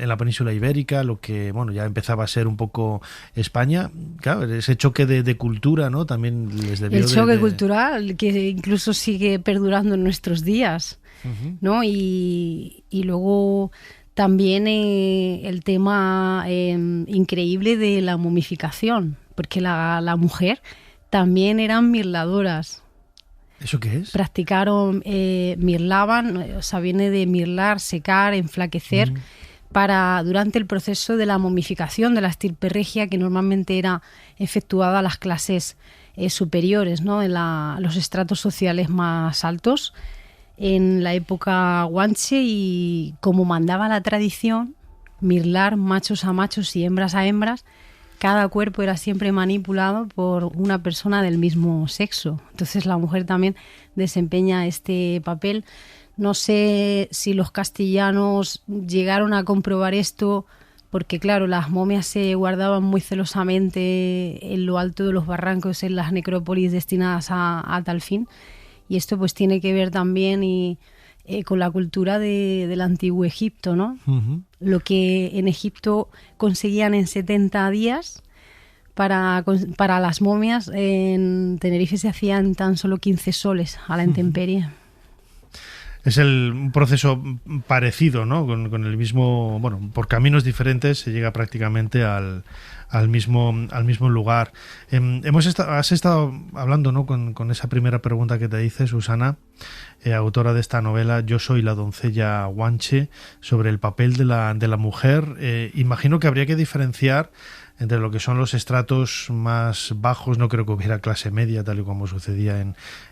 la península ibérica, lo que ya empezaba a ser un poco España. Claro, ese choque de cultura, ¿no? También les debió el choque cultural que incluso sigue perdurando en nuestros días, ¿no? Y luego también el tema increíble de la momificación, porque la mujer también eran mirladoras. ¿Eso qué es? Practicaron, mirlaban, o sea, viene de mirlar, secar, enflaquecer, durante el proceso de la momificación de la estirpe regia, que normalmente era efectuada a las clases superiores, ¿no? En los estratos sociales más altos, en la época guanche, y como mandaba la tradición, mirlar machos a machos y hembras a hembras, cada cuerpo era siempre manipulado por una persona del mismo sexo. Entonces la mujer también desempeña este papel. No sé si los castellanos llegaron a comprobar esto, porque claro, las momias se guardaban muy celosamente en lo alto de los barrancos, en las necrópolis destinadas a tal fin. Y esto pues tiene que ver también con la cultura del antiguo Egipto, ¿no? Lo que en Egipto conseguían en 70 días, para las momias en Tenerife se hacían tan solo 15 soles a la intemperie. Es un proceso parecido, ¿no? Con el mismo, por caminos diferentes se llega prácticamente al mismo lugar. Has estado hablando, ¿no? Con esa primera pregunta que te hice, Susana, autora de esta novela Yo soy la doncella guanche, sobre el papel de la mujer. Imagino que habría que diferenciar entre lo que son los estratos más bajos. No creo que hubiera clase media, tal y como sucedía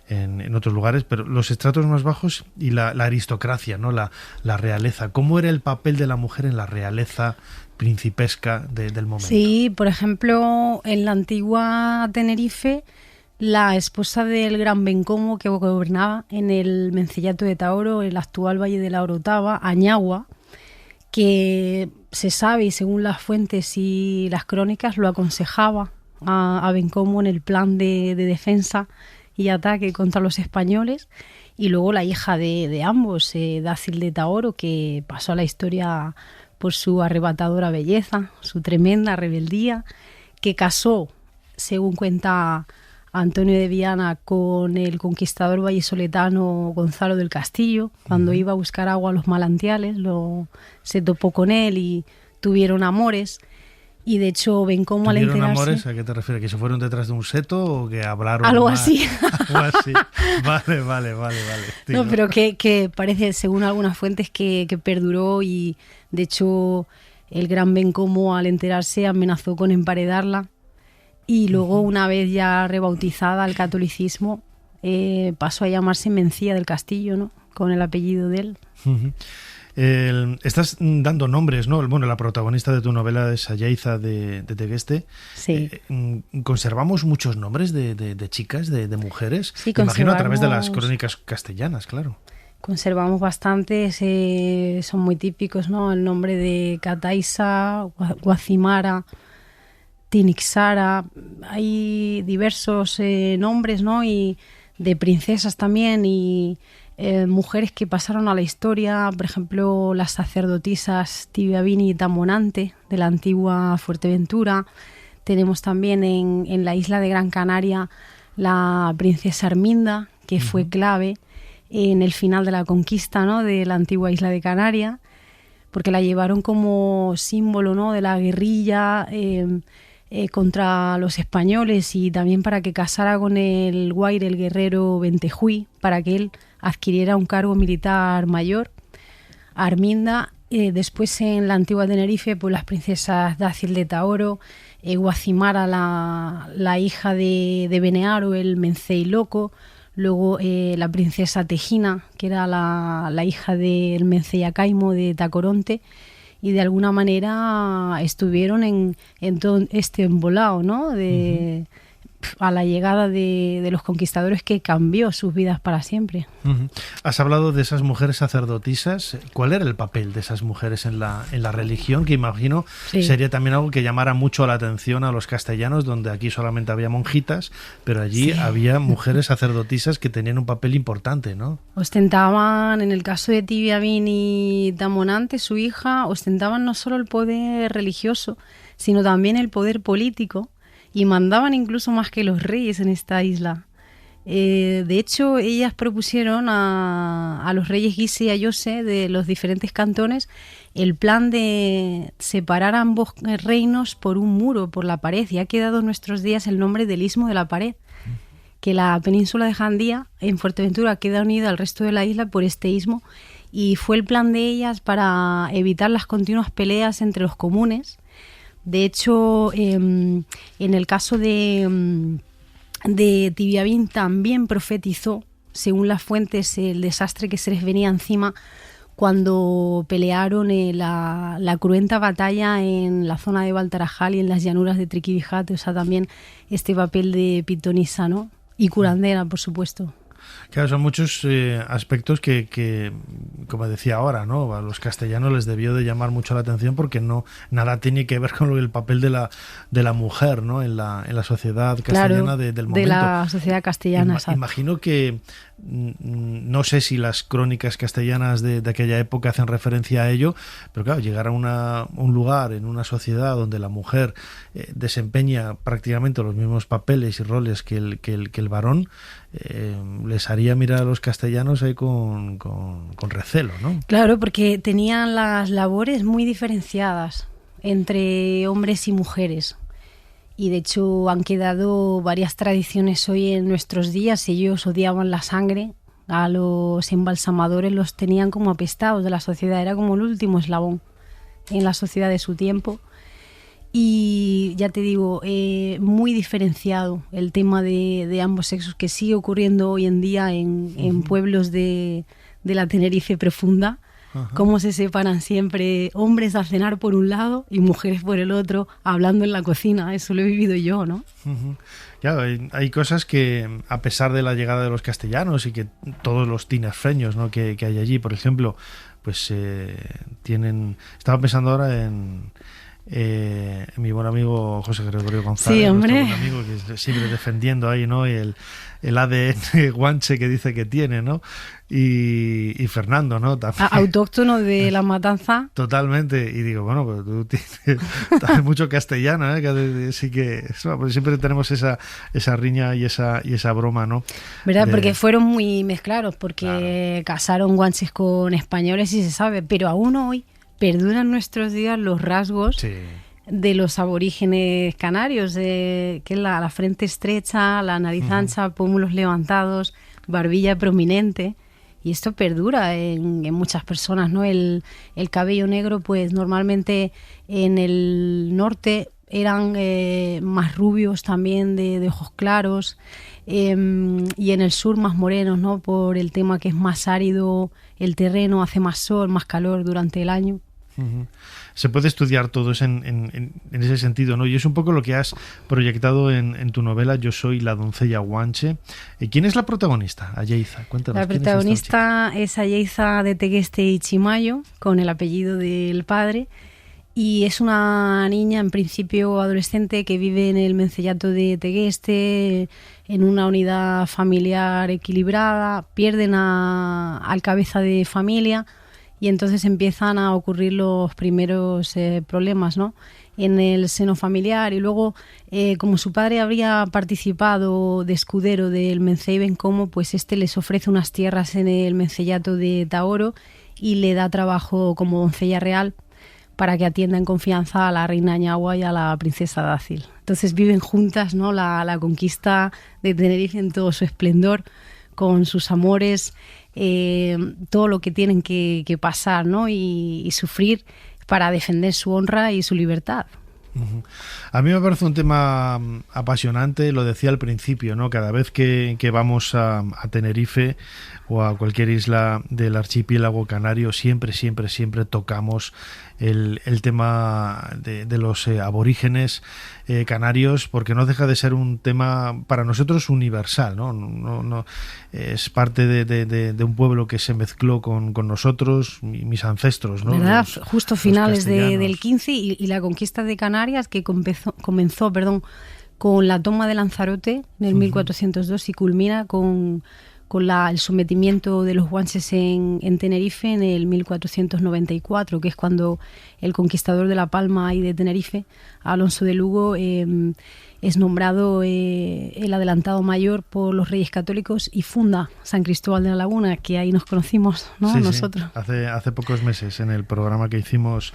en otros lugares, pero los estratos más bajos y la aristocracia, ¿no? La realeza. ¿Cómo era el papel de la mujer en la realeza principesca del momento? Sí, por ejemplo, en la antigua Tenerife, la esposa del gran Bencomo, que gobernaba en el Mencellato de Taoro, el actual Valle de la Orotava, Añagua, que se sabe, y según las fuentes y las crónicas, lo aconsejaba a Bencomo en el plan de defensa y ataque contra los españoles. Y luego la hija de ambos, Dácil de Taoro, que pasó a la historia por su arrebatadora belleza, su tremenda rebeldía, que casó, según cuenta Antonio de Viana, con el conquistador vallisoletano Gonzalo del Castillo. Cuando iba a buscar agua a los manantiales, se topó con él y tuvieron amores. Y de hecho, Bencomo, al enterarse... ¿Tuvieron amores? ¿A qué te refieres? ¿Que se fueron detrás de un seto o que hablaron algo más? Así. Algo así. Vale. No, pero que parece, según algunas fuentes, que perduró, y de hecho el gran Bencomo, al enterarse, amenazó con emparedarla. Y luego, una vez ya rebautizada al catolicismo, pasó a llamarse Mencía del Castillo, ¿no? Con el apellido de él. Estás dando nombres, ¿no? La protagonista de tu novela es Ayeiza de Tegueste. Sí. ¿Conservamos muchos nombres de chicas, de mujeres? Sí, imagino a través de las crónicas castellanas, claro. Conservamos bastantes, son muy típicos, ¿no? El nombre de Cataisa, Guacimara, Tinixara. Hay diversos nombres, ¿no? Y de princesas también, y mujeres que pasaron a la historia, por ejemplo, las sacerdotisas Tibiabini y Tamonante de la antigua Fuerteventura. Tenemos también en la isla de Gran Canaria la princesa Arminda, que fue clave en el final de la conquista, ¿no? De la antigua isla de Canarias, porque la llevaron como símbolo, ¿no? De la guerrilla contra los españoles, y también para que casara con el Guaire, el guerrero Bentejuí, para que él adquiriera un cargo militar mayor. Arminda. Después, en la antigua Tenerife, pues las princesas Dácil de Taoro, Guacimara, la hija de Benearo, el Mencey Loco. Luego la princesa Tejina, que era la hija del Mencey Acaimo de Tacoronte. Y de alguna manera estuvieron en todo este embolado, ¿no? a la llegada de los conquistadores, que cambió sus vidas para siempre. Has hablado de esas mujeres sacerdotisas. ¿Cuál era el papel de esas mujeres en la religión? Que imagino sería también algo que llamara mucho la atención a los castellanos, donde aquí solamente había monjitas, pero allí había mujeres sacerdotisas que tenían un papel importante, ¿no? Ostentaban, en el caso de Tibiabín y Damonante, su hija, ostentaban no solo el poder religioso, sino también el poder político, y mandaban incluso más que los reyes en esta isla. De hecho, ellas propusieron a los reyes Guise y Ayose de los diferentes cantones el plan de separar ambos reinos por un muro, por la pared, y ha quedado en nuestros días el nombre del Istmo de la Pared, que la península de Jandía, en Fuerteventura, queda unida al resto de la isla por este istmo, y fue el plan de ellas para evitar las continuas peleas entre los comunes. De hecho, en el caso de Tibiabín también profetizó, según las fuentes, el desastre que se les venía encima cuando pelearon la cruenta batalla en la zona de Baltarajal y en las llanuras de Triquibijate. O sea, también este papel de pitonisa, ¿no? Y curandera, por supuesto. Claro, son muchos aspectos que, como decía ahora, ¿no? A los castellanos les debió de llamar mucho la atención, porque nada tiene que ver con el papel de la mujer, ¿no? En la sociedad castellana, del momento. De la sociedad castellana. Imagino que, no sé si las crónicas castellanas de aquella época hacen referencia a ello, pero claro, llegar a un lugar, en una sociedad donde la mujer desempeña prácticamente los mismos papeles y roles que el varón, les haría mirar a los castellanos ahí con recelo, ¿no? Claro, porque tenían las labores muy diferenciadas entre hombres y mujeres. Y de hecho han quedado varias tradiciones hoy en nuestros días. Ellos odiaban la sangre, a los embalsamadores los tenían como apestados de la sociedad, era como el último eslabón en la sociedad de su tiempo. Y ya te digo, muy diferenciado el tema de ambos sexos, que sigue ocurriendo hoy en día en pueblos de la Tenerife profunda. Cómo se separan siempre hombres a cenar por un lado y mujeres por el otro, hablando en la cocina. Eso lo he vivido yo, ¿no? Claro, hay cosas que, a pesar de la llegada de los castellanos y que todos los tinerfeños, ¿no? que hay allí, por ejemplo, pues tienen... Estaba pensando ahora en mi buen amigo José Gregorio González, sí, hombre, nuestro buen amigo, que sigue defendiendo ahí, ¿no? El ADN guanche que dice que tiene, ¿no? Y Fernando, ¿no? También. Autóctono de La Matanza. Totalmente. Y digo, bueno, pero tú tienes mucho castellano, ¿eh? Que sí que pues siempre tenemos esa riña y esa broma, ¿no? ¿Verdad? Porque fueron muy mezclados, porque casaron guanches con españoles y se sabe, pero aún hoy perduran nuestros días los rasgos de los aborígenes canarios, que es la frente estrecha, la nariz ancha, pómulos levantados, barbilla prominente, y esto perdura en muchas personas, ¿no? El cabello negro, pues normalmente en el norte eran más rubios también, de ojos claros, y en el sur más morenos, ¿no? Por el tema que es más árido el terreno, hace más sol, más calor durante el año. Se puede estudiar todo eso en ese sentido, ¿no? Y es un poco lo que has proyectado en tu novela Yo soy la doncella guanche. ¿Quién es la protagonista? Ayeiza, cuéntanos. La protagonista es Ayeiza de Tegueste y Chimayo, con el apellido del padre, y es una niña, en principio adolescente, que vive en el mencellato de Tegueste, en una unidad familiar equilibrada. Pierden al cabeza de familia, y entonces empiezan a ocurrir los primeros problemas, ¿no? En el seno familiar. Y luego, como su padre habría participado de escudero del Mencey Bencomo, pues les ofrece unas tierras en el mencellato de Taoro y le da trabajo como doncella real para que atienda en confianza a la reina Ñagua y a la princesa Dácil. Entonces viven juntas, ¿no? La conquista de Tenerife en todo su esplendor, con sus amores, todo lo que tienen que pasar, ¿no? y sufrir para defender su honra y su libertad. A mí me parece un tema apasionante, lo decía al principio, ¿no? Cada vez que vamos a Tenerife o a cualquier isla del archipiélago canario, siempre tocamos el tema de los aborígenes canarios, porque no deja de ser un tema para nosotros universal, ¿no? No es parte de un pueblo que se mezcló con nosotros, mis ancestros, ¿no? ¿Verdad? Justo finales del 15 y la conquista de Canarias, que comenzó con la toma de Lanzarote en el 1402 y culmina con el sometimiento de los guanches en Tenerife en el 1494, que es cuando el conquistador de La Palma y de Tenerife, Alonso de Lugo, es nombrado el adelantado mayor por los Reyes Católicos y funda San Cristóbal de la Laguna, que ahí nos conocimos, ¿no? Sí, nosotros. Sí. Hace pocos meses, en el programa que hicimos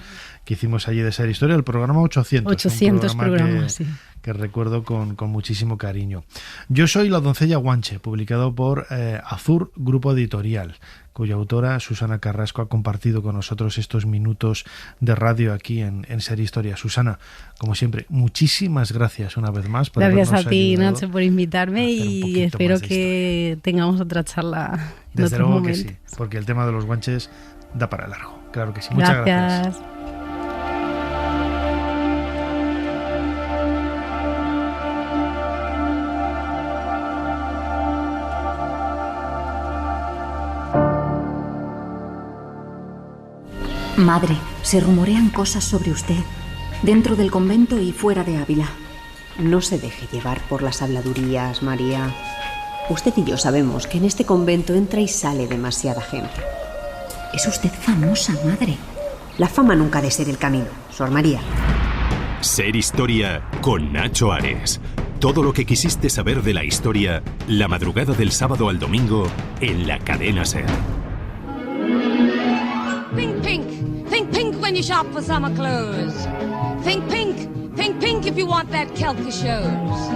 allí de Ser Historia, el programa 800. 800 programas, sí. Que recuerdo con muchísimo cariño. Yo soy La doncella guanche, publicado por Azur Grupo Editorial, cuya autora Susana Carrasco ha compartido con nosotros estos minutos de radio aquí en Ser Historia. Susana, como siempre, muchísimas gracias una vez más por gracias a ti, ayudado, Nacho, por invitarme y espero que tengamos otra charla en Desde otro luego momento. que sí, porque el tema de los guanches da para largo. Claro que sí. Muchas gracias. Madre, se rumorean cosas sobre usted, dentro del convento y fuera de Ávila. No se deje llevar por las habladurías, María. Usted y yo sabemos que en este convento entra y sale demasiada gente. Es usted famosa, madre. La fama nunca ha de ser el camino, Sor María. Ser Historia con Nacho Ares. Todo lo que quisiste saber de la historia, la madrugada del sábado al domingo en la cadena SER. Think pink. Think pink when you shop for summer clothes. Think pink. Think pink if you want that Kelka shows.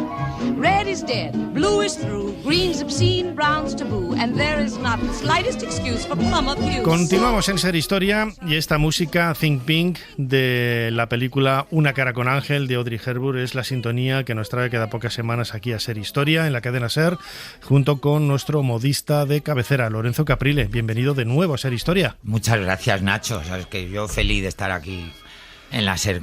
Red is dead, blue is through, green's obscene, brown's taboo, and there is not the slightest excuse for plum abuse. Continuamos en Ser Historia y esta música Think Pink de la película Una cara con ángel de Audrey Hepburn es la sintonía que nos trae cada pocas semanas aquí a Ser Historia en la cadena SER, junto con nuestro modista de cabecera, Lorenzo Caprile. Bienvenido de nuevo a Ser Historia. Muchas gracias, Nacho. Sabes que yo feliz de estar aquí en la SER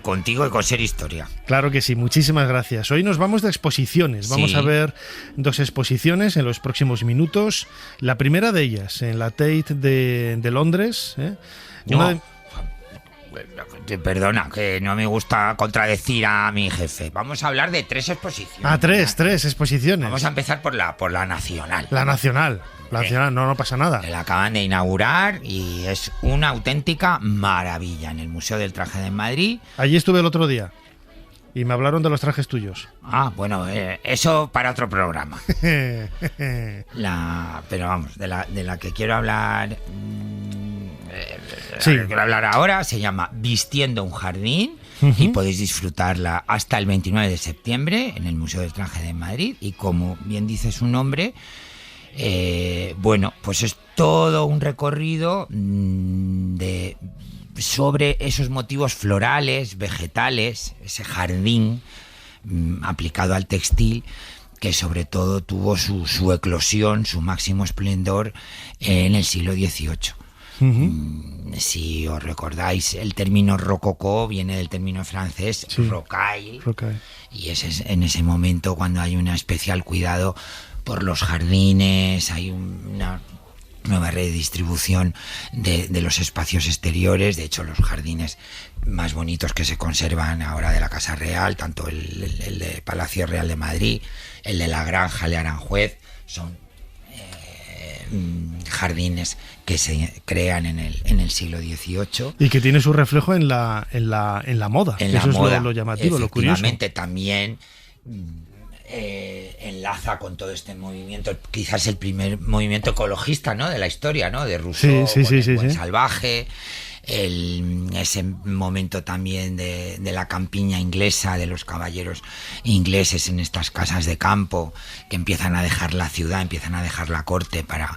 contigo y con Ser Historia. Claro que sí, muchísimas gracias. Hoy nos vamos de exposiciones. Vamos a ver dos exposiciones en los próximos minutos. La primera de ellas en la Tate de Londres. Perdona, que no me gusta contradecir a mi jefe. Vamos a hablar de 3 exposiciones. Tres exposiciones. Vamos a empezar por la nacional. La nacional. La nacional, no pasa nada. La acaban de inaugurar y es una auténtica maravilla en el Museo del Traje de Madrid. Allí estuve el otro día y me hablaron de los trajes tuyos. Ah, bueno, eso para otro programa. Pero vamos, de la que quiero hablar... Sí. Quiero hablar ahora, se llama Vistiendo un jardín y podéis disfrutarla hasta el 29 de septiembre en el Museo del Traje de Madrid y como bien dice su nombre, pues es todo un recorrido sobre esos motivos florales, vegetales, ese jardín aplicado al textil que sobre todo tuvo su eclosión, su máximo esplendor en el siglo XVIII. Si os recordáis, el término rococó viene del término francés rocaille. Y es en ese momento cuando hay un especial cuidado por los jardines, hay una nueva redistribución de los espacios exteriores. De hecho, los jardines más bonitos que se conservan ahora de la Casa Real, tanto el de Palacio Real de Madrid, el de la Granja de Aranjuez, son jardines que se crean en el siglo XVIII y que tiene su reflejo en la moda. Eso es lo llamativo, lo curioso. Efectivamente, también enlaza con todo este movimiento, quizás el primer movimiento ecologista, ¿no?, de la historia, ¿no?, de Rousseau, el Buen Salvaje. ese momento también de la campiña inglesa, de los caballeros ingleses en estas casas de campo, que empiezan a dejar la ciudad, empiezan a dejar la corte para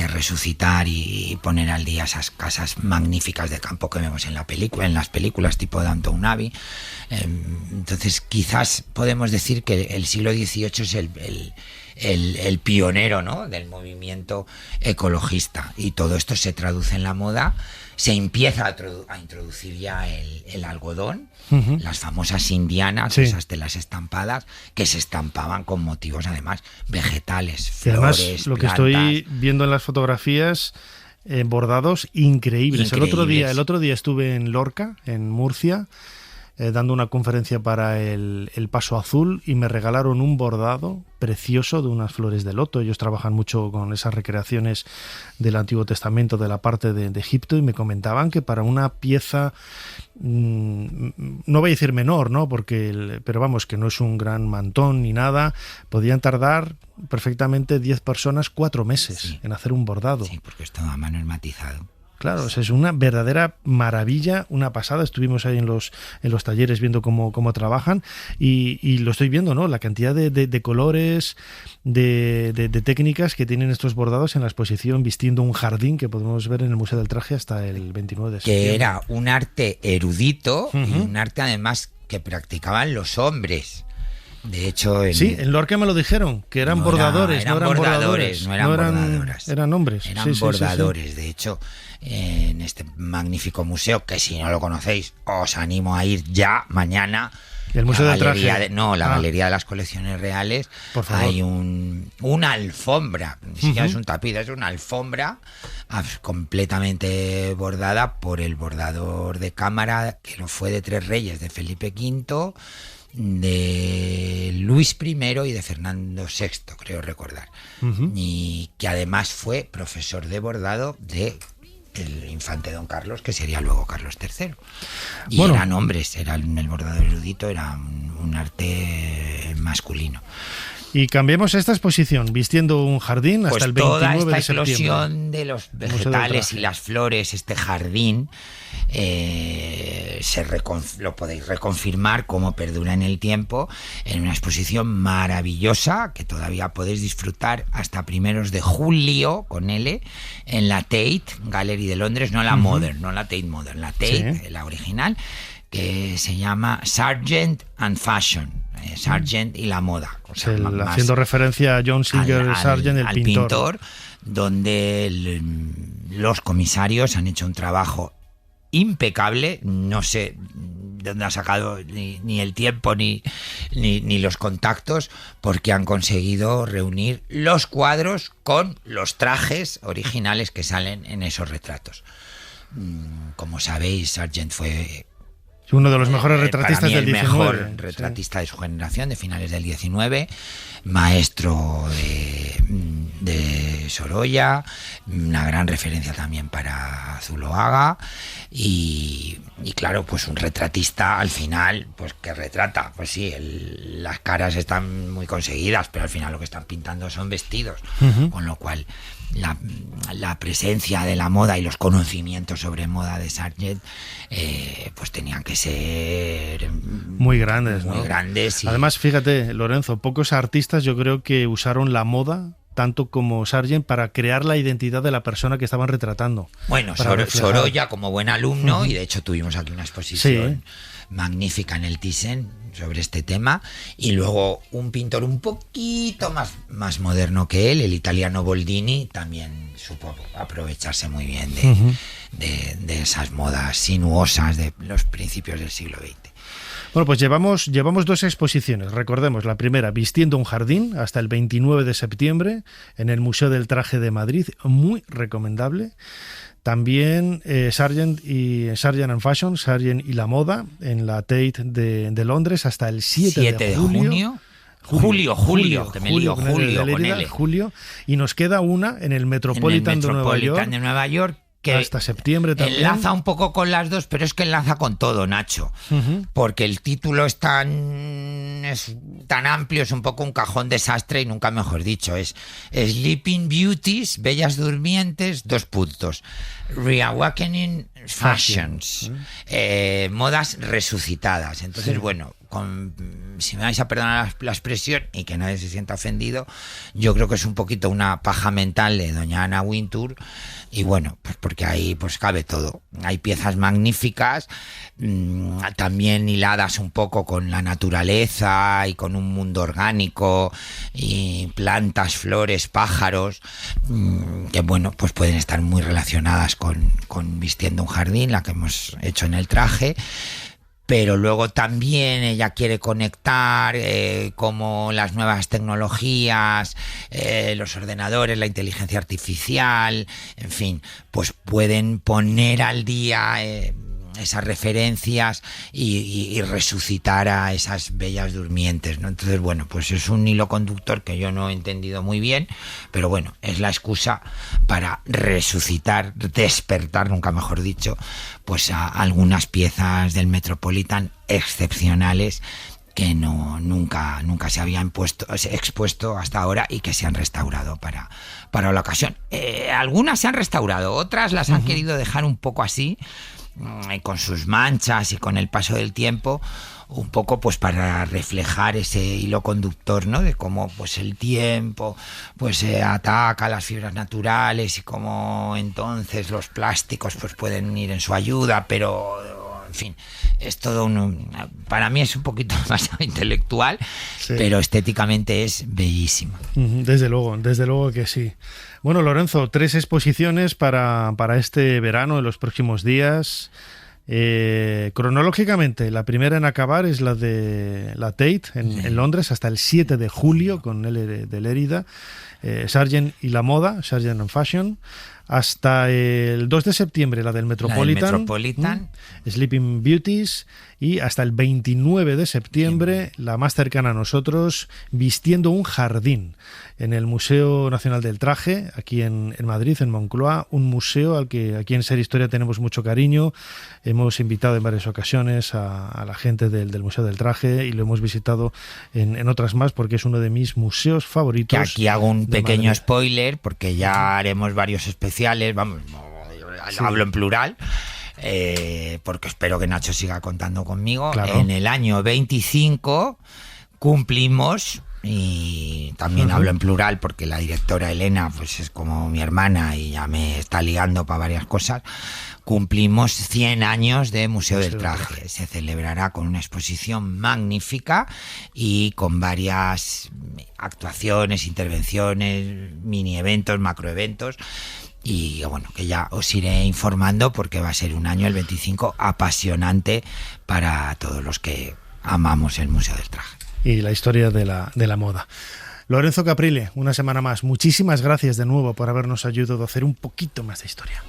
resucitar y poner al día esas casas magníficas de campo que vemos en las películas tipo Downton Abbey. Entonces quizás podemos decir que el siglo XVIII es el pionero, ¿no?, del movimiento ecologista, y todo esto se traduce en la moda. Se empieza a introducir ya el algodón, las famosas indianas, esas telas estampadas, que se estampaban con motivos además vegetales, flores, además, lo plantas. que estoy viendo en las fotografías, bordados increíbles. El otro día estuve en Lorca, en Murcia, dando una conferencia para el Paso Azul, y me regalaron un bordado precioso de unas flores de loto. Ellos trabajan mucho con esas recreaciones del Antiguo Testamento, de la parte de Egipto, y me comentaban que para una pieza, no voy a decir menor, ¿no?, pero vamos, que no es un gran mantón ni nada, podían tardar perfectamente 10 personas 4 meses en hacer un bordado. Sí, porque es todo a mano matizado. Claro, es una verdadera maravilla, una pasada. Estuvimos ahí en los talleres viendo cómo trabajan, y lo estoy viendo, ¿no?, la cantidad de colores, de técnicas que tienen estos bordados en la exposición Vistiendo un jardín, que podemos ver en el Museo del Traje hasta el 29 de septiembre. Que era un arte erudito, y un arte además que practicaban los hombres. De hecho, en Lorca me lo dijeron, que eran bordadores, no eran bordadoras. Eran hombres. Eran bordadores. Sí. De hecho, en este magnífico museo, que si no lo conocéis, os animo a ir ya mañana. El Museo del Traje. Galería de las Colecciones Reales. Por favor. Hay una alfombra, ni siquiera es un tapiz, es una alfombra completamente bordada por el bordador de cámara, que lo fue de Tres Reyes, de Felipe V, de Luis I y de Fernando VI, creo recordar. Y que además fue profesor de bordado de el infante Don Carlos, que sería luego Carlos III. Y eran hombres, el bordado erudito era un arte masculino. Y cambiemos esta exposición, Vistiendo un jardín, hasta el 29 de septiembre. Toda esta explosión de los vegetales y las flores, este jardín, lo podéis reconfirmar cómo perdura en el tiempo en una exposición maravillosa que todavía podéis disfrutar hasta primeros de julio, con L, en la Tate Gallery de Londres, no la Modern, no la Tate Modern, la Tate, la original, que se llama Sargent and Fashion. Sargent y la moda, haciendo referencia a John Singer Sargent, el pintor, donde los comisarios han hecho un trabajo impecable. No sé de dónde ha sacado ni el tiempo ni los contactos, porque han conseguido reunir los cuadros con los trajes originales que salen en esos retratos. Como sabéis, Sargent fue uno de los mejores retratistas del 19. El mejor retratista de su generación, de finales del 19, maestro de Sorolla, una gran referencia también para Zuloaga, y claro, pues un retratista al final, pues que retrata, pues sí, las caras están muy conseguidas, pero al final lo que están pintando son vestidos, con lo cual la presencia de la moda y los conocimientos sobre moda de Sargent pues tenían que ser muy grandes, ¿no? Muy grandes. Además, fíjate, Lorenzo, pocos artistas yo creo que usaron la moda tanto como Sargent para crear la identidad de la persona que estaban retratando. Bueno, Sorolla como buen alumno, y de hecho tuvimos aquí una exposición magnífica en el Thyssen sobre este tema, y luego un pintor un poquito más moderno que él, el italiano Boldini, también supo aprovecharse muy bien de esas modas sinuosas de los principios del siglo XX. Bueno, pues llevamos 2 exposiciones. Recordemos, la primera, Vistiendo un jardín, hasta el 29 de septiembre, en el Museo del Traje de Madrid, muy recomendable. También Sargent and Fashion, Sargent y la moda, en la Tate de Londres, hasta el 7 de junio. Julio, y nos queda una en el Metropolitan de Nueva York, que hasta septiembre también. Enlaza un poco con las dos, pero es que enlaza con todo, Nacho, porque el título es tan es tan amplio, es un poco un cajón desastre y nunca mejor dicho. Es Sleeping Beauties, Bellas Durmientes, Reawakening Fashions, modas resucitadas. Entonces, bueno, si me vais a perdonar la expresión y que nadie se sienta ofendido, yo creo que es un poquito una paja mental de doña Anna Wintour. Y bueno, pues porque ahí pues cabe todo. Hay piezas magníficas, también hiladas un poco con la naturaleza y con un mundo orgánico y plantas, flores, pájaros, que bueno, pues pueden estar muy relacionadas con vistiendo un jardín, la que hemos hecho en el traje. Pero luego también ella quiere conectar como las nuevas tecnologías, los ordenadores, la inteligencia artificial, en fin, pues pueden poner al día esas referencias y resucitar a esas bellas durmientes, ¿no? Entonces, bueno, pues es un hilo conductor que yo no he entendido muy bien, pero bueno, es la excusa para resucitar, despertar, nunca mejor dicho, pues a algunas piezas del Metropolitan excepcionales que nunca se habían expuesto hasta ahora y que se han restaurado para la ocasión. Algunas se han restaurado, otras las han querido dejar un poco así, con sus manchas y con el paso del tiempo, un poco pues para reflejar ese hilo conductor, ¿no? De cómo pues el tiempo pues ataca las fibras naturales y cómo entonces los plásticos pues pueden ir en su ayuda, pero en fin, es todo para mí es un poquito más intelectual, sí, pero estéticamente es bellísimo. Desde luego que sí. Bueno, Lorenzo, 3 exposiciones para este verano, en los próximos días. Cronológicamente, la primera en acabar es la de la Tate en Londres, hasta el 7 de julio, con L de Lérida, Sargent y la moda, Sargent and Fashion. Hasta el 2 de septiembre la del Metropolitan, Sleeping Beauties, y hasta el 29 de septiembre la más cercana a nosotros, Vistiendo un jardín, en el Museo Nacional del Traje, aquí en Madrid, en Moncloa, un museo al que aquí en Ser Historia tenemos mucho cariño. Hemos invitado en varias ocasiones a la gente del Museo del Traje y lo hemos visitado en otras más porque es uno de mis museos favoritos. Que aquí hago un pequeño spoiler porque ya haremos varios especiales, vamos, hablo en plural, porque espero que Nacho siga contando conmigo. Claro. En el año 25 cumplimos, y también hablo en plural porque la directora Elena pues es como mi hermana y ya me está ligando para varias cosas. Cumplimos 100 años de Museo del Traje. Se celebrará con una exposición magnífica y con varias actuaciones, intervenciones, mini eventos, macroeventos. Y bueno, que ya os iré informando porque va a ser un año, el 25, apasionante para todos los que amamos el Museo del Traje. Y la historia de la moda. Lorenzo Caprile, una semana más. Muchísimas gracias de nuevo por habernos ayudado a hacer un poquito más de historia.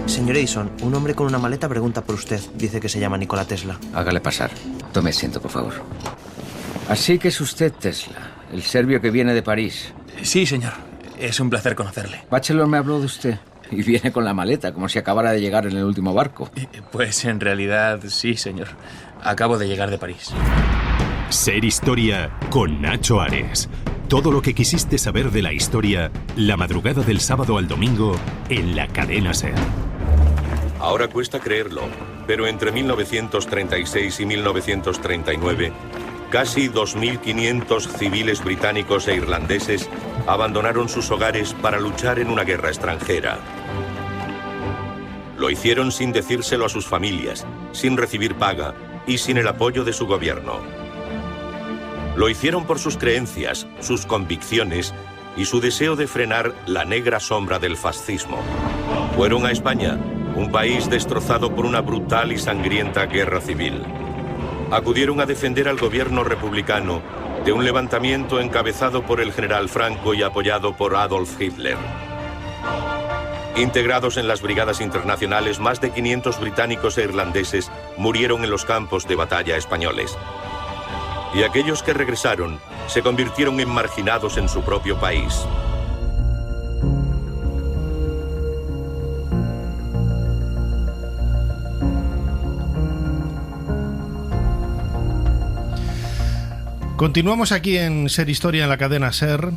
Señor Edison, un hombre con una maleta pregunta por usted. Dice que se llama Nikola Tesla. Hágale pasar. Tome asiento, por favor. Así que es usted Tesla, el serbio que viene de París. Sí, señor. Es un placer conocerle. Bachelor me habló de usted. Y viene con la maleta, como si acabara de llegar en el último barco. Pues en realidad sí, señor. Acabo de llegar de París. Ser Historia con Nacho Ares. Todo lo que quisiste saber de la historia, la madrugada del sábado al domingo, en la cadena SER. Ahora cuesta creerlo, pero entre 1936 y 1939, casi 2.500 civiles británicos e irlandeses abandonaron sus hogares para luchar en una guerra extranjera. Lo hicieron sin decírselo a sus familias, sin recibir paga y sin el apoyo de su gobierno. Lo hicieron por sus creencias, sus convicciones y su deseo de frenar la negra sombra del fascismo. Fueron a España, un país destrozado por una brutal y sangrienta guerra civil. Acudieron a defender al gobierno republicano de un levantamiento encabezado por el general Franco y apoyado por Adolf Hitler. Integrados en las brigadas internacionales, más de 500 británicos e irlandeses murieron en los campos de batalla españoles. Y aquellos que regresaron se convirtieron en marginados en su propio país. Continuamos aquí en Ser Historia en la cadena SER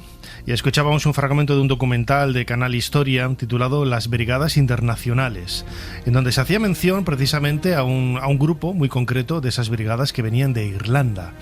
y escuchábamos un fragmento de un documental de Canal Historia titulado Las Brigadas Internacionales, en donde se hacía mención precisamente a un grupo muy concreto de esas brigadas que venían de Irlanda.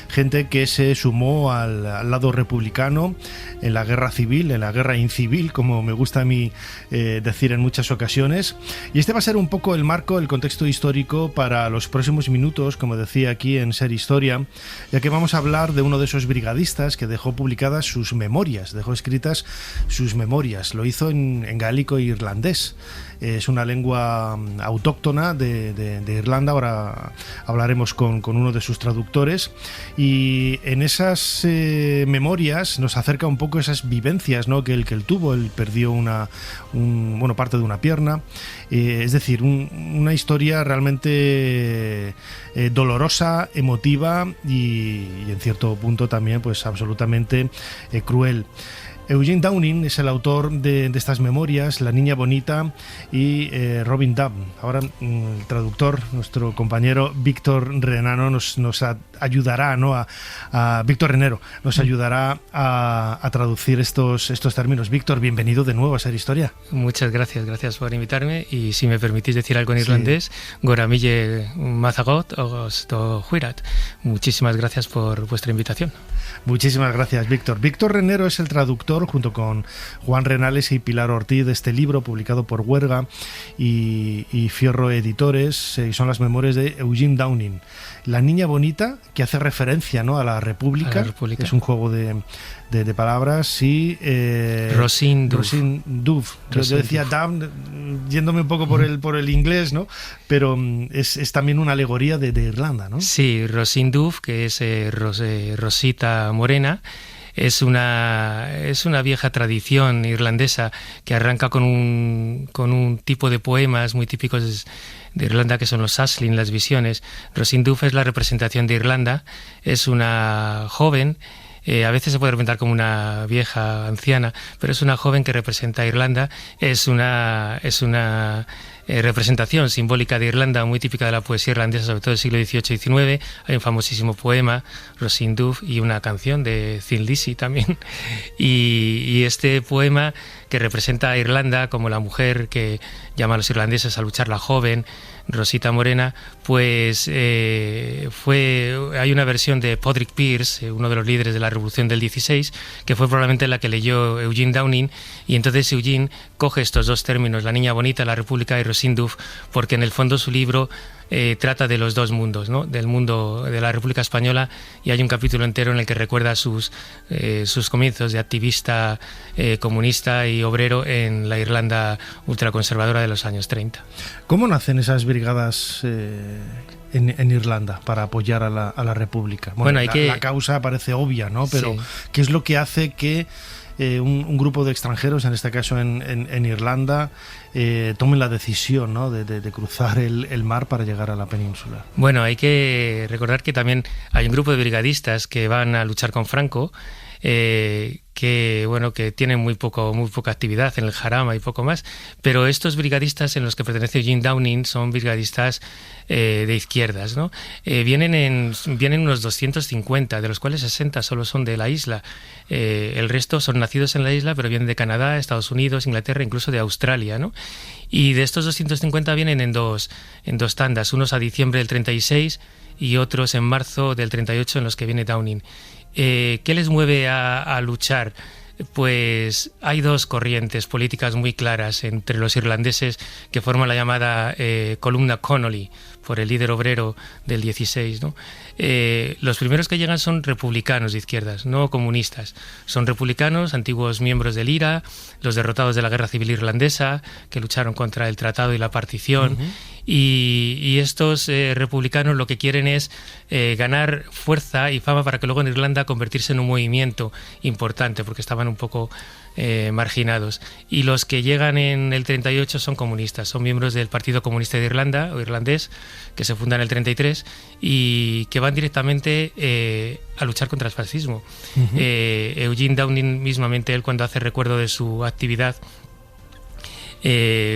Gente que se sumó al lado republicano en la guerra civil, en la guerra incivil, como me gusta a mí decir en muchas ocasiones. Y este va a ser un poco el marco, el contexto histórico para los próximos minutos, como decía aquí en Ser Historia, ya que vamos a hablar de uno de esos brigadistas que dejó publicadas sus memorias, dejó escritas sus memorias. Lo hizo en gaélico e irlandés. Es una lengua autóctona de Irlanda. Ahora hablaremos con uno de sus traductores, y en esas memorias nos acerca un poco esas vivencias, ¿no?, que él tuvo. Él perdió parte de una pierna, es decir, una historia realmente dolorosa, emotiva y en cierto punto también pues absolutamente cruel. Eugene Downing es el autor de estas memorias, La Niña Bonita y Robin Dabb. Ahora el traductor, nuestro compañero Víctor Renano, nos ayudará, ¿no? Víctor Renero nos ayudará a traducir estos términos. Víctor, bienvenido de nuevo a Ser Historia. Muchas gracias por invitarme, y si me permitís decir algo en irlandés, Goramille Mazagot o Huirat. Muchísimas gracias por vuestra invitación. Muchísimas gracias, Víctor. Víctor Renero es el traductor, junto con Juan Renales y Pilar Ortiz, de este libro publicado por Huerga y Fierro Editores, y son las memorias de Eugene Downing. La Niña Bonita, que hace referencia, ¿no?, a la República. Es un juego de palabras, y Roisin Dubh. Yo decía Dam, yéndome un poco por el inglés, ¿no? Pero es también una alegoría de Irlanda, ¿no? Sí, Roisin Dubh, que es Rosita Morena. Es una vieja tradición irlandesa que arranca con un tipo de poemas muy típicos de Irlanda, que son los Aisling, las visiones. Roisin Dubh es la representación de Irlanda. Es una joven, a veces se puede representar como una vieja anciana, pero es una joven que representa a Irlanda. Es una representación simbólica de Irlanda, muy típica de la poesía irlandesa, sobre todo del siglo XVIII y XIX. Hay un famosísimo poema, Roisin Dubh, y una canción de Thin Lizzy también. Y este poema, que representa a Irlanda como la mujer que llama a los irlandeses a luchar, la joven Rosita Morena, pues hay una versión de Podrick Pearse, uno de los líderes de la Revolución del 16, que fue probablemente la que leyó Eugene Downing, y entonces Eugene coge estos dos términos, La Niña Bonita, la República, y Roisin Dubh, porque en el fondo su libro trata de los dos mundos, ¿no?, del mundo de la República Española, y hay un capítulo entero en el que recuerda sus comienzos de activista comunista y obrero en la Irlanda ultraconservadora de los años 30. ¿Cómo nacen esas brigadas en Irlanda para apoyar a la República? Bueno, la causa parece obvia, ¿no? Pero sí, ¿qué es lo que hace que un grupo de extranjeros, en este caso en Irlanda, tomen la decisión, ¿no?, de cruzar el mar para llegar a la península? Bueno, hay que recordar que también hay un grupo de brigadistas que van a luchar con Franco, que tienen muy poca actividad en el Jarama y poco más, pero estos brigadistas en los que pertenece Eugene Downing son brigadistas de izquierdas, ¿no? Vienen unos 250, de los cuales 60 solo son de la isla. El resto son nacidos en la isla, pero vienen de Canadá, Estados Unidos, Inglaterra, incluso de Australia, ¿no? Y de estos 250 vienen en dos tandas, unos a diciembre del 36 y otros en marzo del 38, en los que viene Downing. ¿Qué les mueve a luchar? Pues hay dos corrientes políticas muy claras entre los irlandeses que forman la llamada columna Connolly, por el líder obrero del 16, ¿no? Los primeros que llegan son republicanos de izquierdas, no comunistas. Son republicanos, antiguos miembros del IRA, los derrotados de la Guerra Civil Irlandesa, que lucharon contra el tratado y la partición. Uh-huh. Y estos republicanos lo que quieren es ganar fuerza y fama para que luego en Irlanda convertirse en un movimiento importante, porque estaban un poco marginados. Y los que llegan en el 38 son comunistas, son miembros del Partido Comunista de Irlanda, o irlandés, que se funda en el 33 y que van directamente a luchar contra el fascismo. Eugene Downing mismamente, él cuando hace recuerdo de su actividad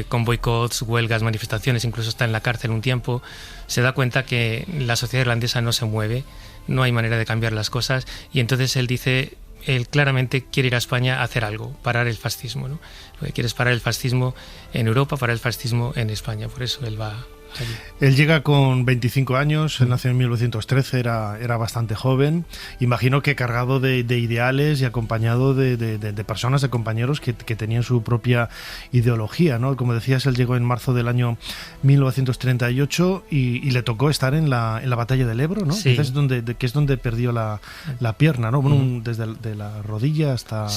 con boicots, huelgas, manifestaciones, incluso está en la cárcel un tiempo, se da cuenta que la sociedad irlandesa no se mueve, no hay manera de cambiar las cosas, y entonces él dice, él claramente quiere ir a España a hacer algo, parar el fascismo, ¿no? Lo que quiere es parar el fascismo en Europa, parar el fascismo en España, por eso él va allí. Él llega con 25 años, él nació en 1913, era bastante joven, imagino que cargado de ideales y acompañado de personas, de compañeros que tenían su propia ideología, ¿no? Como decías, él llegó en marzo del año 1938 y le tocó estar en la batalla del Ebro, ¿no? Sí. Que es donde perdió la pierna, ¿no? Bueno, desde de la rodilla hasta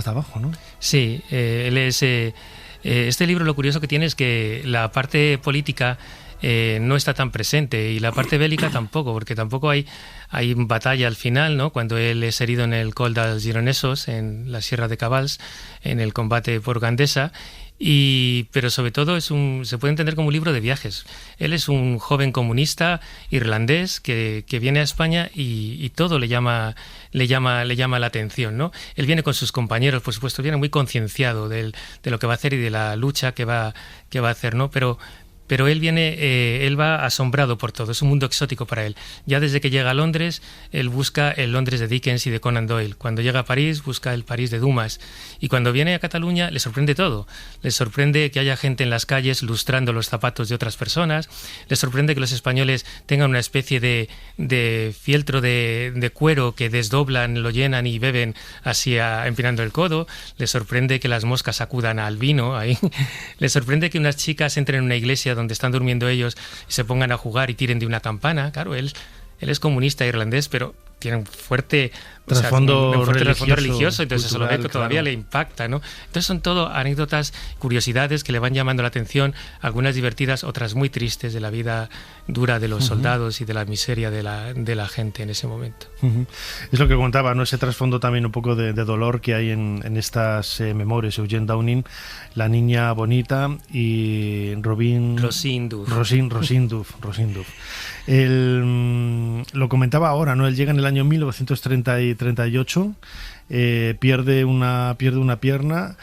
abajo, ¿no? Sí, él es... este libro, lo curioso que tiene es que la parte política no está tan presente y la parte bélica tampoco, porque tampoco hay batalla al final, ¿no? Cuando él es herido en el Col dels Gironesos, en la Sierra de Cabals, en el combate por Gandesa. Pero sobre todo se puede entender como un libro de viajes. Él es un joven comunista irlandés que viene a España y todo le llama la atención, ¿no? Él viene con sus compañeros, por supuesto, viene muy concienciado de lo que va a hacer y de la lucha que va a hacer, ¿no? Pero él va asombrado por todo, es un mundo exótico para él. Ya desde que llega a Londres, él busca el Londres de Dickens y de Conan Doyle. Cuando llega a París, busca el París de Dumas. Y cuando viene a Cataluña, le sorprende todo. Le sorprende que haya gente en las calles lustrando los zapatos de otras personas. Le sorprende que los españoles tengan una especie de fieltro de cuero que desdoblan, lo llenan y beben así empinando el codo. Le sorprende que las moscas acudan al vino ahí. Le sorprende que unas chicas entren en una iglesia donde están durmiendo ellos y se pongan a jugar y tiren de una campana. Claro, él es comunista irlandés, pero tiene un fuerte trasfondo religioso, entonces eso lo ve que todavía le impacta, ¿no? Entonces son todo anécdotas, curiosidades que le van llamando la atención, algunas divertidas, otras muy tristes de la vida dura de los soldados y de la miseria de la gente en ese momento. Es lo que contaba, ¿no? Ese trasfondo también un poco de dolor que hay en estas memorias. Eugene Downing, la niña bonita, y Rosin Duff. Lo comentaba ahora, ¿no? Él llega en el año 1938, pierde una pierna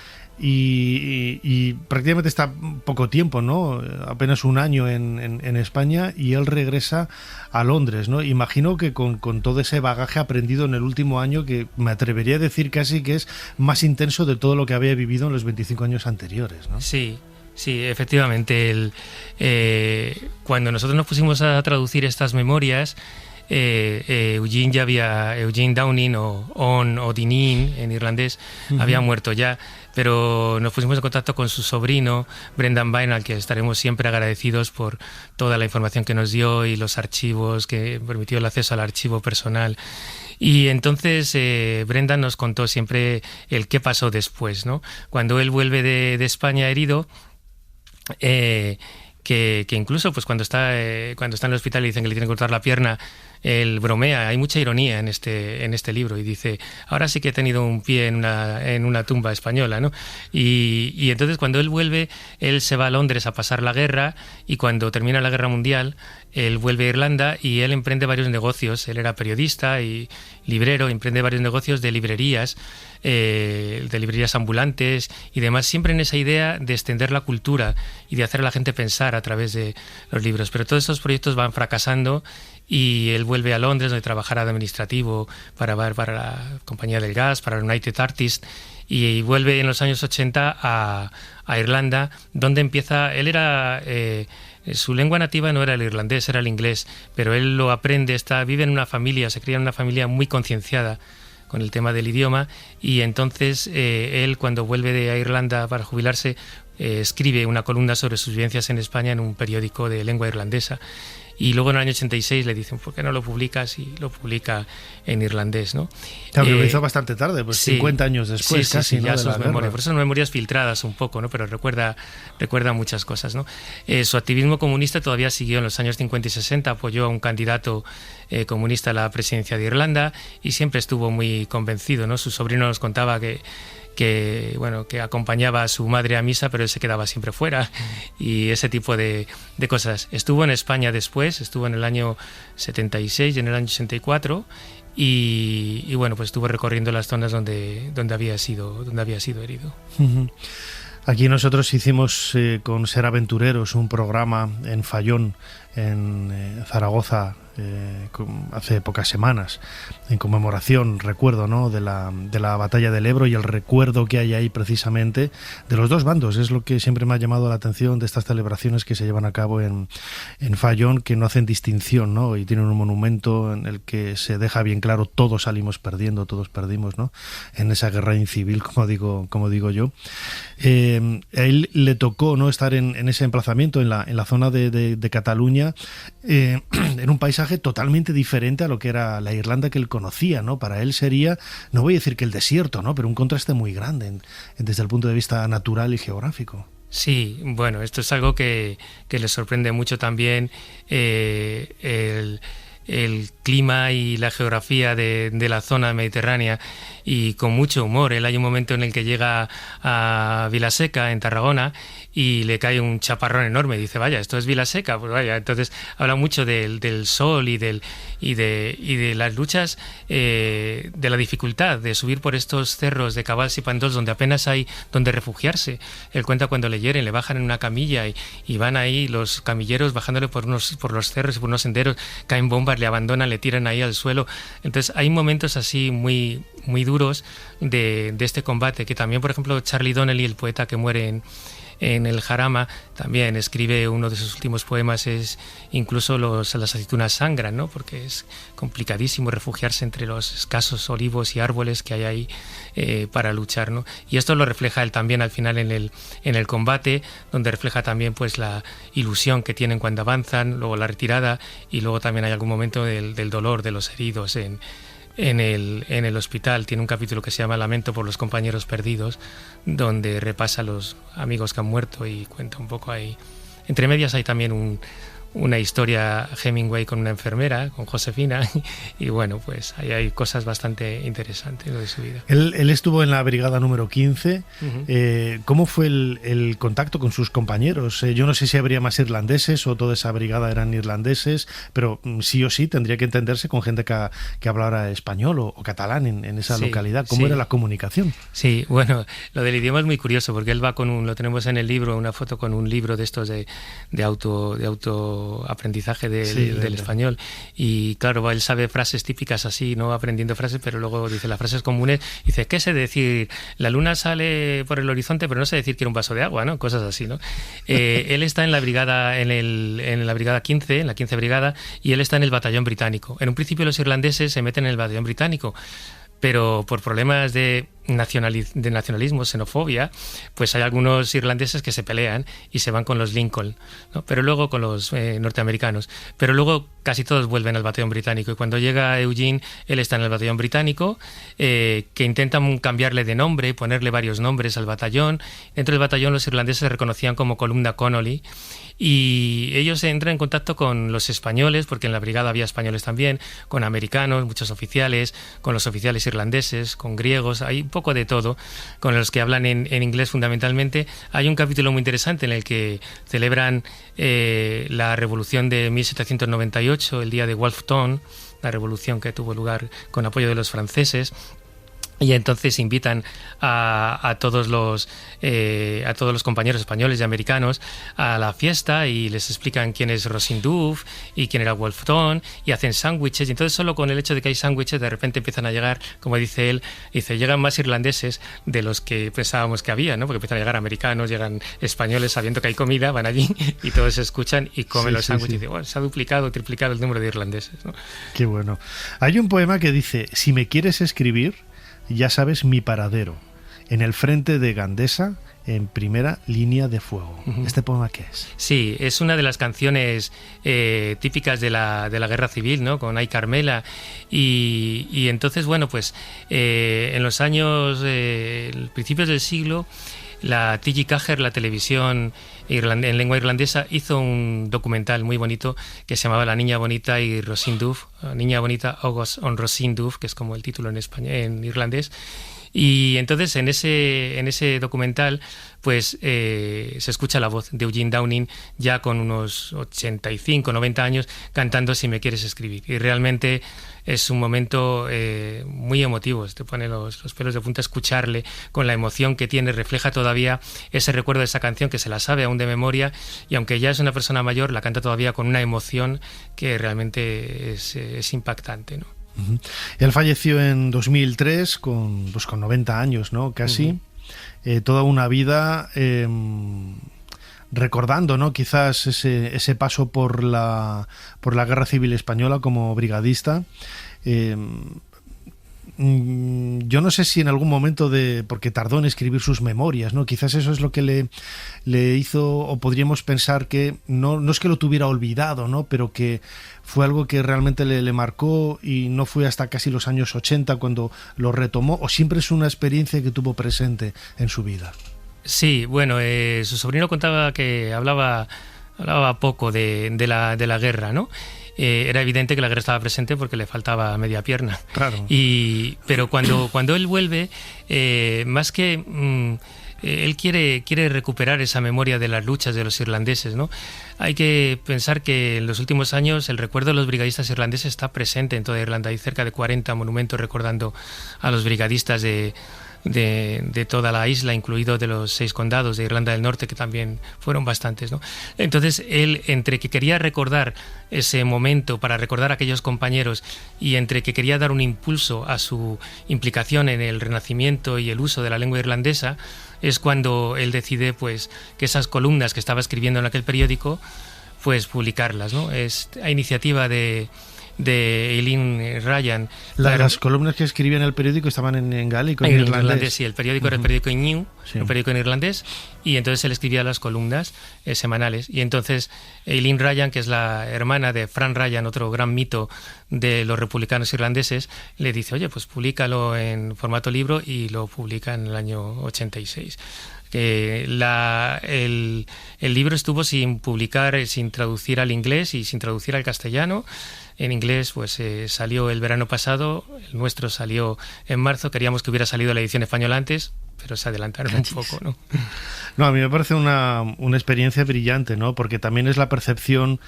y prácticamente está poco tiempo, ¿no? Apenas un año en España, y él regresa a Londres, ¿no? Imagino que con todo ese bagaje aprendido en el último año, que me atrevería a decir casi que es más intenso de todo lo que había vivido en los 25 años anteriores, ¿no? Sí, efectivamente. Cuando nosotros nos pusimos a traducir estas memorias, Eugene Downing o Dineen en irlandés había muerto ya, pero nos pusimos en contacto con su sobrino Brendan Byrne, al que estaremos siempre agradecidos por toda la información que nos dio y los archivos, que permitió el acceso al archivo personal. Y entonces Brendan nos contó siempre el qué pasó después, ¿no? Cuando él vuelve de España herido, que incluso pues cuando está en el hospital y dicen que le tienen que cortar la pierna, él bromea, hay mucha ironía en este libro, y dice, ahora sí que he tenido un pie en una tumba española, ¿no? Y entonces cuando él vuelve, él se va a Londres a pasar la guerra, y cuando termina la guerra mundial, él vuelve a Irlanda y él emprende varios negocios. Él era periodista y librero, emprende varios negocios de librerías ambulantes y demás, siempre en esa idea de extender la cultura y de hacer a la gente pensar a través de los libros. Pero todos estos proyectos van fracasando, y él vuelve a Londres, donde trabajará de administrativo para la Compañía del Gas, para United Artists, y vuelve en los años 80 a Irlanda, donde empieza... Él era... su lengua nativa no era el irlandés, era el inglés, pero él lo aprende, vive en una familia, se cría en una familia muy concienciada con el tema del idioma, y entonces él, cuando vuelve a Irlanda para jubilarse, escribe una columna sobre sus vivencias en España en un periódico de lengua irlandesa. y luego en el año 86 le dicen, ¿por qué no lo publicas? Y lo publica en irlandés, ¿no? Claro, lo hizo bastante tarde, pues sí, 50 años después, sí, casi, sí, ¿no? ya de sus la memorias, guerra. por eso son memorias filtradas un poco, ¿no? Pero recuerda muchas cosas, ¿no? Su activismo comunista todavía siguió en los años 50 y 60, apoyó a un candidato comunista a la presidencia de Irlanda y siempre estuvo muy convencido, ¿no? Su sobrino nos contaba que acompañaba a su madre a misa, pero él se quedaba siempre fuera, y ese tipo de cosas. Estuvo en España después, estuvo en el año 76 y en el año 84, y bueno, pues estuvo recorriendo las zonas donde había sido herido. Aquí nosotros hicimos con Ser Aventureros un programa en Fallón, en Zaragoza, hace pocas semanas, en conmemoración, recuerdo, ¿no?, de la batalla del Ebro, y el recuerdo que hay ahí precisamente de los dos bandos. Es lo que siempre me ha llamado la atención de estas celebraciones que se llevan a cabo en Fallón, que no hacen distinción, ¿no? Y tienen un monumento en el que se deja bien claro: todos salimos perdiendo, todos perdimos, ¿no?, en esa guerra incivil, como digo yo. A él le tocó, ¿no?, estar en ese emplazamiento en la zona de Cataluña, en un paisaje totalmente diferente a lo que era la Irlanda que él conocía, ¿no? Para él sería, no voy a decir que el desierto, ¿no?, pero un contraste muy grande desde el punto de vista natural y geográfico. Sí, bueno, esto es algo que le sorprende mucho también, el clima y la geografía de la zona mediterránea, y con mucho humor. Él, hay un momento en el que llega a Vilaseca, en Tarragona, y le cae un chaparrón enorme, y dice, vaya, esto es Vilaseca, pues vaya. Entonces habla mucho del sol y de las luchas, de la dificultad de subir por estos cerros de Cabals y Pandols, donde apenas hay donde refugiarse. Él cuenta cuando le hieren, le bajan en una camilla y van ahí los camilleros bajándole por los cerros y por unos senderos, caen bombas, le abandonan, le tiran ahí al suelo. Entonces hay momentos así muy, muy duros de este combate, que también, por ejemplo, Charlie Donnelly, el poeta que muere en el Jarama, también escribe, uno de sus últimos poemas es incluso las aceitunas sangran, ¿no?, porque es complicadísimo refugiarse entre los escasos olivos y árboles que hay ahí para luchar, ¿no? Y esto lo refleja él también al final en el combate, donde refleja también pues la ilusión que tienen cuando avanzan, luego la retirada, y luego también hay algún momento del dolor de los heridos en el hospital. Tiene un capítulo que se llama Lamento por los compañeros perdidos, donde repasa a los amigos que han muerto y cuenta un poco ahí. Entre medias hay también una historia Hemingway con una enfermera, con Josefina, y bueno, pues ahí hay cosas bastante interesantes de su vida. Él estuvo en la brigada número 15. Uh-huh. ¿Cómo fue el contacto con sus compañeros? Yo no sé si habría más irlandeses o toda esa brigada eran irlandeses, pero sí o sí tendría que entenderse con gente que hablara español o catalán en esa localidad. ¿Cómo era la comunicación? Sí, bueno, lo del idioma es muy curioso, porque él va lo tenemos en el libro, una foto con un libro de estos de aprendizaje del español, y claro, él sabe frases típicas así, no aprendiendo frases, pero luego dice las frases comunes, dice, ¿qué sé decir? La luna sale por el horizonte, pero no sé decir que era un vaso de agua, ¿no? Cosas así, ¿no? Él está en la brigada, en la brigada 15, en la 15 brigada, y él está en el batallón británico. En un principio los irlandeses se meten en el batallón británico, pero por problemas de nacionalismo, xenofobia, pues hay algunos irlandeses que se pelean y se van con los Lincoln, ¿no? Pero luego con los norteamericanos, pero luego casi todos vuelven al batallón británico, y cuando llega Eugene, él está en el batallón británico, que intentan cambiarle de nombre, ponerle varios nombres al batallón. Dentro del batallón los irlandeses se reconocían como Columna Connolly, y ellos entran en contacto con los españoles, porque en la brigada había españoles también, con americanos, muchos oficiales, con los oficiales irlandeses, con griegos, hay un poco de todo, con los que hablan en inglés fundamentalmente. Hay un capítulo muy interesante en el que celebran la revolución de 1798, el día de Wolfe Tone, la revolución que tuvo lugar con apoyo de los franceses. Y entonces invitan a todos los compañeros españoles y americanos a la fiesta, y les explican quién es Rosinduf y quién era Wolfe Tone, y hacen sándwiches. Y entonces, solo con el hecho de que hay sándwiches, de repente empiezan a llegar, como dice él, llegan más irlandeses de los que pensábamos que había, ¿no? Porque empiezan a llegar americanos, llegan españoles, sabiendo que hay comida, van allí y todos escuchan y comen los sándwiches. Y dicen, bueno, se ha duplicado o triplicado el número de irlandeses, ¿no? Qué bueno. Hay un poema que dice, si me quieres escribir, ya sabes mi paradero. en el frente de Gandesa, en primera línea de fuego. ¿Este poema qué es? Sí, es una de las canciones típicas de la guerra civil, ¿no? Con Ay Carmela. Y entonces, bueno, pues en los años, principios del siglo, la TG Cajer, la televisión en lengua irlandesa, hizo un documental muy bonito que se llamaba La Niña Bonita y Roisin Duff, Niña Bonita August on Roisin Duff, que es como el título en español, en irlandés. Y entonces en ese documental pues se escucha la voz de Eugene Downing ya con unos 85, 90 años cantando Si me quieres escribir, y realmente es un momento muy emotivo, te pone los pelos de punta escucharle con la emoción que tiene, refleja todavía ese recuerdo de esa canción que se la sabe aún de memoria, y aunque ya es una persona mayor la canta todavía con una emoción que realmente es impactante, ¿no? Él falleció en 2003 con 90 años, ¿no? Casi. Toda una vida recordando, ¿no? Quizás ese paso por la Guerra Civil Española como brigadista. Yo no sé si en algún momento porque tardó en escribir sus memorias, ¿no? Quizás eso es lo que le hizo, o podríamos pensar que no es que lo tuviera olvidado, ¿no? Pero que fue algo que realmente le marcó, y no fue hasta casi los años 80 cuando lo retomó, o siempre es una experiencia que tuvo presente en su vida. Sí, bueno, su sobrino contaba que hablaba poco de la guerra, ¿no? Era evidente que la guerra estaba presente porque le faltaba media pierna. Claro. Pero cuando él vuelve, más que él quiere recuperar esa memoria de las luchas de los irlandeses, ¿no? Hay que pensar que en los últimos años el recuerdo de los brigadistas irlandeses está presente en toda Irlanda. Hay cerca de 40 monumentos recordando a los brigadistas de toda la isla, incluido de los 6 condados de Irlanda del Norte, que también fueron bastantes, ¿no? Entonces él, entre que quería recordar ese momento para recordar a aquellos compañeros, y entre que quería dar un impulso a su implicación en el renacimiento y el uso de la lengua irlandesa, es cuando él decide pues que esas columnas que estaba escribiendo en aquel periódico pues publicarlas, ¿no? Es a iniciativa de Eileen Ryan. Las columnas que escribía en el periódico estaban en gaélico, en irlandés. Sí, el periódico era el periódico New, sí. Un periódico en irlandés, y entonces él escribía las columnas semanales. Y entonces Eileen Ryan, que es la hermana de Frank Ryan, otro gran mito de los republicanos irlandeses, le dice, oye, pues públicalo en formato libro, y lo publica en el año 86. El libro estuvo sin publicar, sin traducir al inglés y sin traducir al castellano. En inglés pues salió el verano pasado, el nuestro salió en marzo. Queríamos que hubiera salido la edición española antes, pero se adelantaron un poco, ¿no? No, a mí me parece una experiencia brillante, ¿no? Porque también es la percepción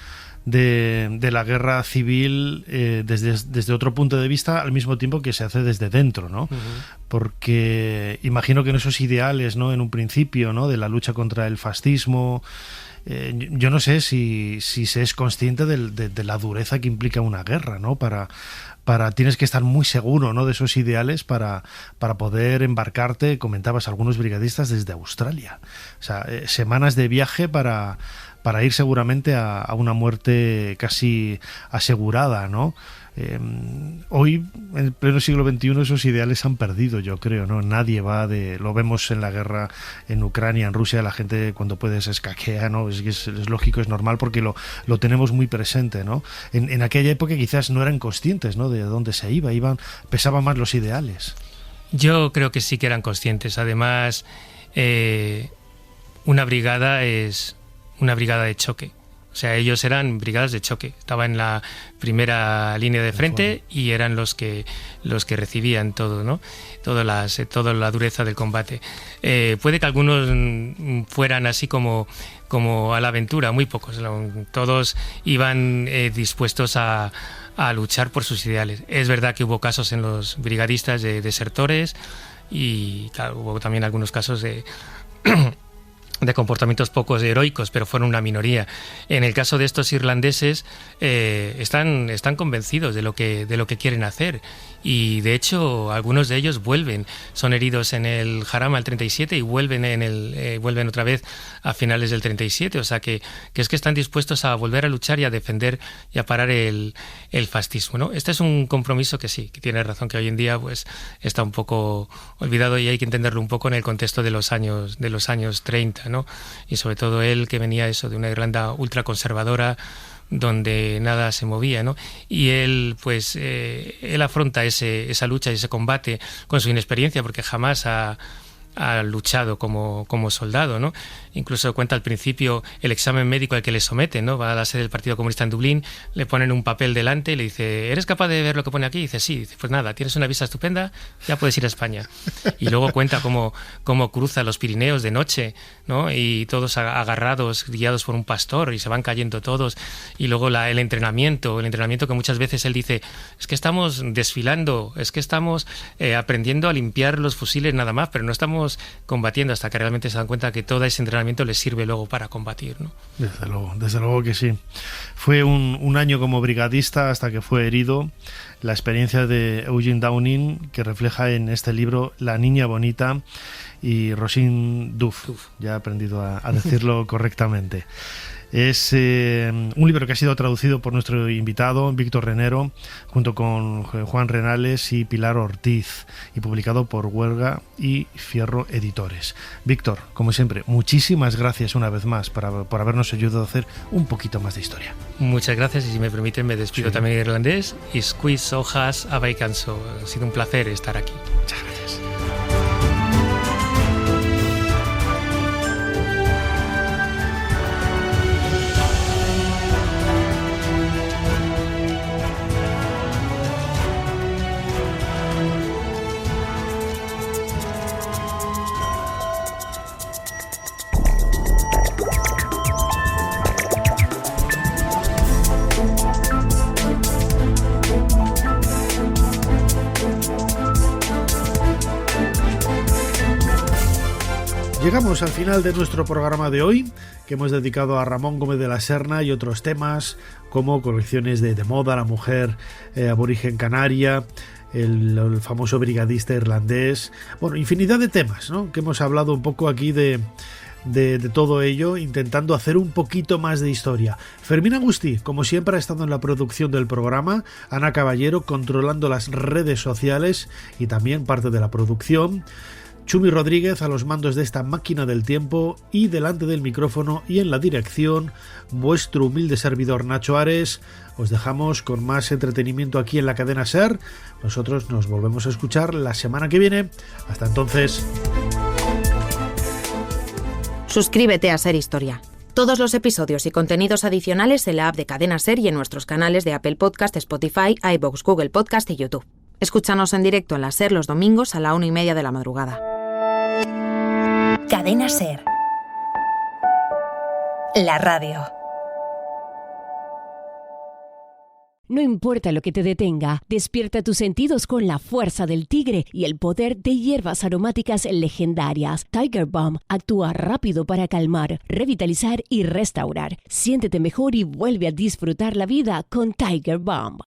de la guerra civil desde otro punto de vista, al mismo tiempo que se hace desde dentro, ¿no? Porque imagino que en esos ideales, ¿no? En un principio, ¿no? De la lucha contra el fascismo, yo no sé si se es consciente de la dureza que implica una guerra, ¿no? Tienes que estar muy seguro, ¿no? De esos ideales para poder embarcarte. Comentabas algunos brigadistas desde Australia, o sea, semanas de viaje para ir seguramente a una muerte casi asegurada, ¿no? Hoy, en pleno siglo XXI, esos ideales se han perdido, yo creo, ¿no? Nadie va lo vemos en la guerra en Ucrania, en Rusia, la gente cuando puede se escaquea, ¿no? Es lógico, es normal, porque lo tenemos muy presente, ¿no? En aquella época quizás no eran conscientes, ¿no? De dónde se pesaban más los ideales. Yo creo que sí que eran conscientes. Además, una brigada es una brigada de choque. O sea, ellos eran brigadas de choque. Estaban en la primera línea de frente y eran los que recibían todo, ¿no? Toda la dureza del combate. Puede que algunos fueran así como a la aventura, muy pocos. Todos iban dispuestos a luchar por sus ideales. Es verdad que hubo casos en los brigadistas de desertores, y claro, hubo también algunos casos de comportamientos poco heroicos, pero fueron una minoría. En el caso de estos irlandeses, están convencidos de lo que quieren hacer, y de hecho algunos de ellos son heridos en el Jarama el 37 y vuelven otra vez a finales del 37, o sea que están dispuestos a volver a luchar y a defender y a parar el fascismo, ¿no? Este es un compromiso que sí, que tiene razón, que hoy en día pues está un poco olvidado, y hay que entenderlo un poco en el contexto de los años 30, ¿no? Y sobre todo él, que venía de una Irlanda ultraconservadora, donde nada se movía, ¿no? Y él, pues, él afronta esa lucha y ese combate con su inexperiencia, porque jamás ha luchado como soldado, ¿no? Incluso cuenta al principio el examen médico al que le someten, ¿no? Va a la sede del Partido Comunista en Dublín, le ponen un papel delante y le dice: ¿eres capaz de ver lo que pone aquí? Y dice: sí. Dice: pues nada, tienes una visa estupenda, ya puedes ir a España. Y luego cuenta cómo cruza los Pirineos de noche, ¿no? Y todos agarrados, guiados por un pastor, y se van cayendo todos. Y luego el entrenamiento que muchas veces él dice: es que estamos desfilando, es que estamos aprendiendo a limpiar los fusiles nada más, pero no estamos combatiendo, hasta que realmente se dan cuenta que todo ese entrenamiento les sirve luego para combatir, ¿no? Desde luego que sí. Fue un año como brigadista hasta que fue herido. La experiencia de Eugene Downing, que refleja en este libro La niña bonita, y Roisin Duff. Ya he aprendido a decirlo correctamente. Es un libro que ha sido traducido por nuestro invitado, Víctor Renero, junto con Juan Renales y Pilar Ortiz, y publicado por Huelga y Fierro Editores. Víctor, como siempre, muchísimas gracias una vez más por habernos ayudado a hacer un poquito más de historia. Muchas gracias, y si me permiten me despido también en irlandés. Y squeeze hojas a baicanso. Ha sido un placer estar aquí. Muchas gracias. Llegamos al final de nuestro programa de hoy, que hemos dedicado a Ramón Gómez de la Serna y otros temas como colecciones de moda, la mujer aborigen canaria, el famoso brigadista irlandés, bueno, infinidad de temas, ¿no? Que hemos hablado un poco aquí de todo ello, intentando hacer un poquito más de historia. Fermín Agustí, como siempre, ha estado en la producción del programa, Ana Caballero controlando las redes sociales y también parte de la producción, Chumi Rodríguez a los mandos de esta máquina del tiempo, y delante del micrófono y en la dirección, vuestro humilde servidor Nacho Ares. Os dejamos con más entretenimiento aquí en la cadena SER. Nosotros nos volvemos a escuchar la semana que viene. Hasta entonces. Suscríbete a SER Historia. Todos los episodios y contenidos adicionales en la app de Cadena SER y en nuestros canales de Apple Podcast, Spotify, iVoox, Google Podcast y YouTube. Escúchanos en directo en la SER los domingos a la 1:30 de la madrugada. Cadena SER. La radio. No importa lo que te detenga, despierta tus sentidos con la fuerza del tigre y el poder de hierbas aromáticas legendarias. Tiger Balm actúa rápido para calmar, revitalizar y restaurar. Siéntete mejor y vuelve a disfrutar la vida con Tiger Balm.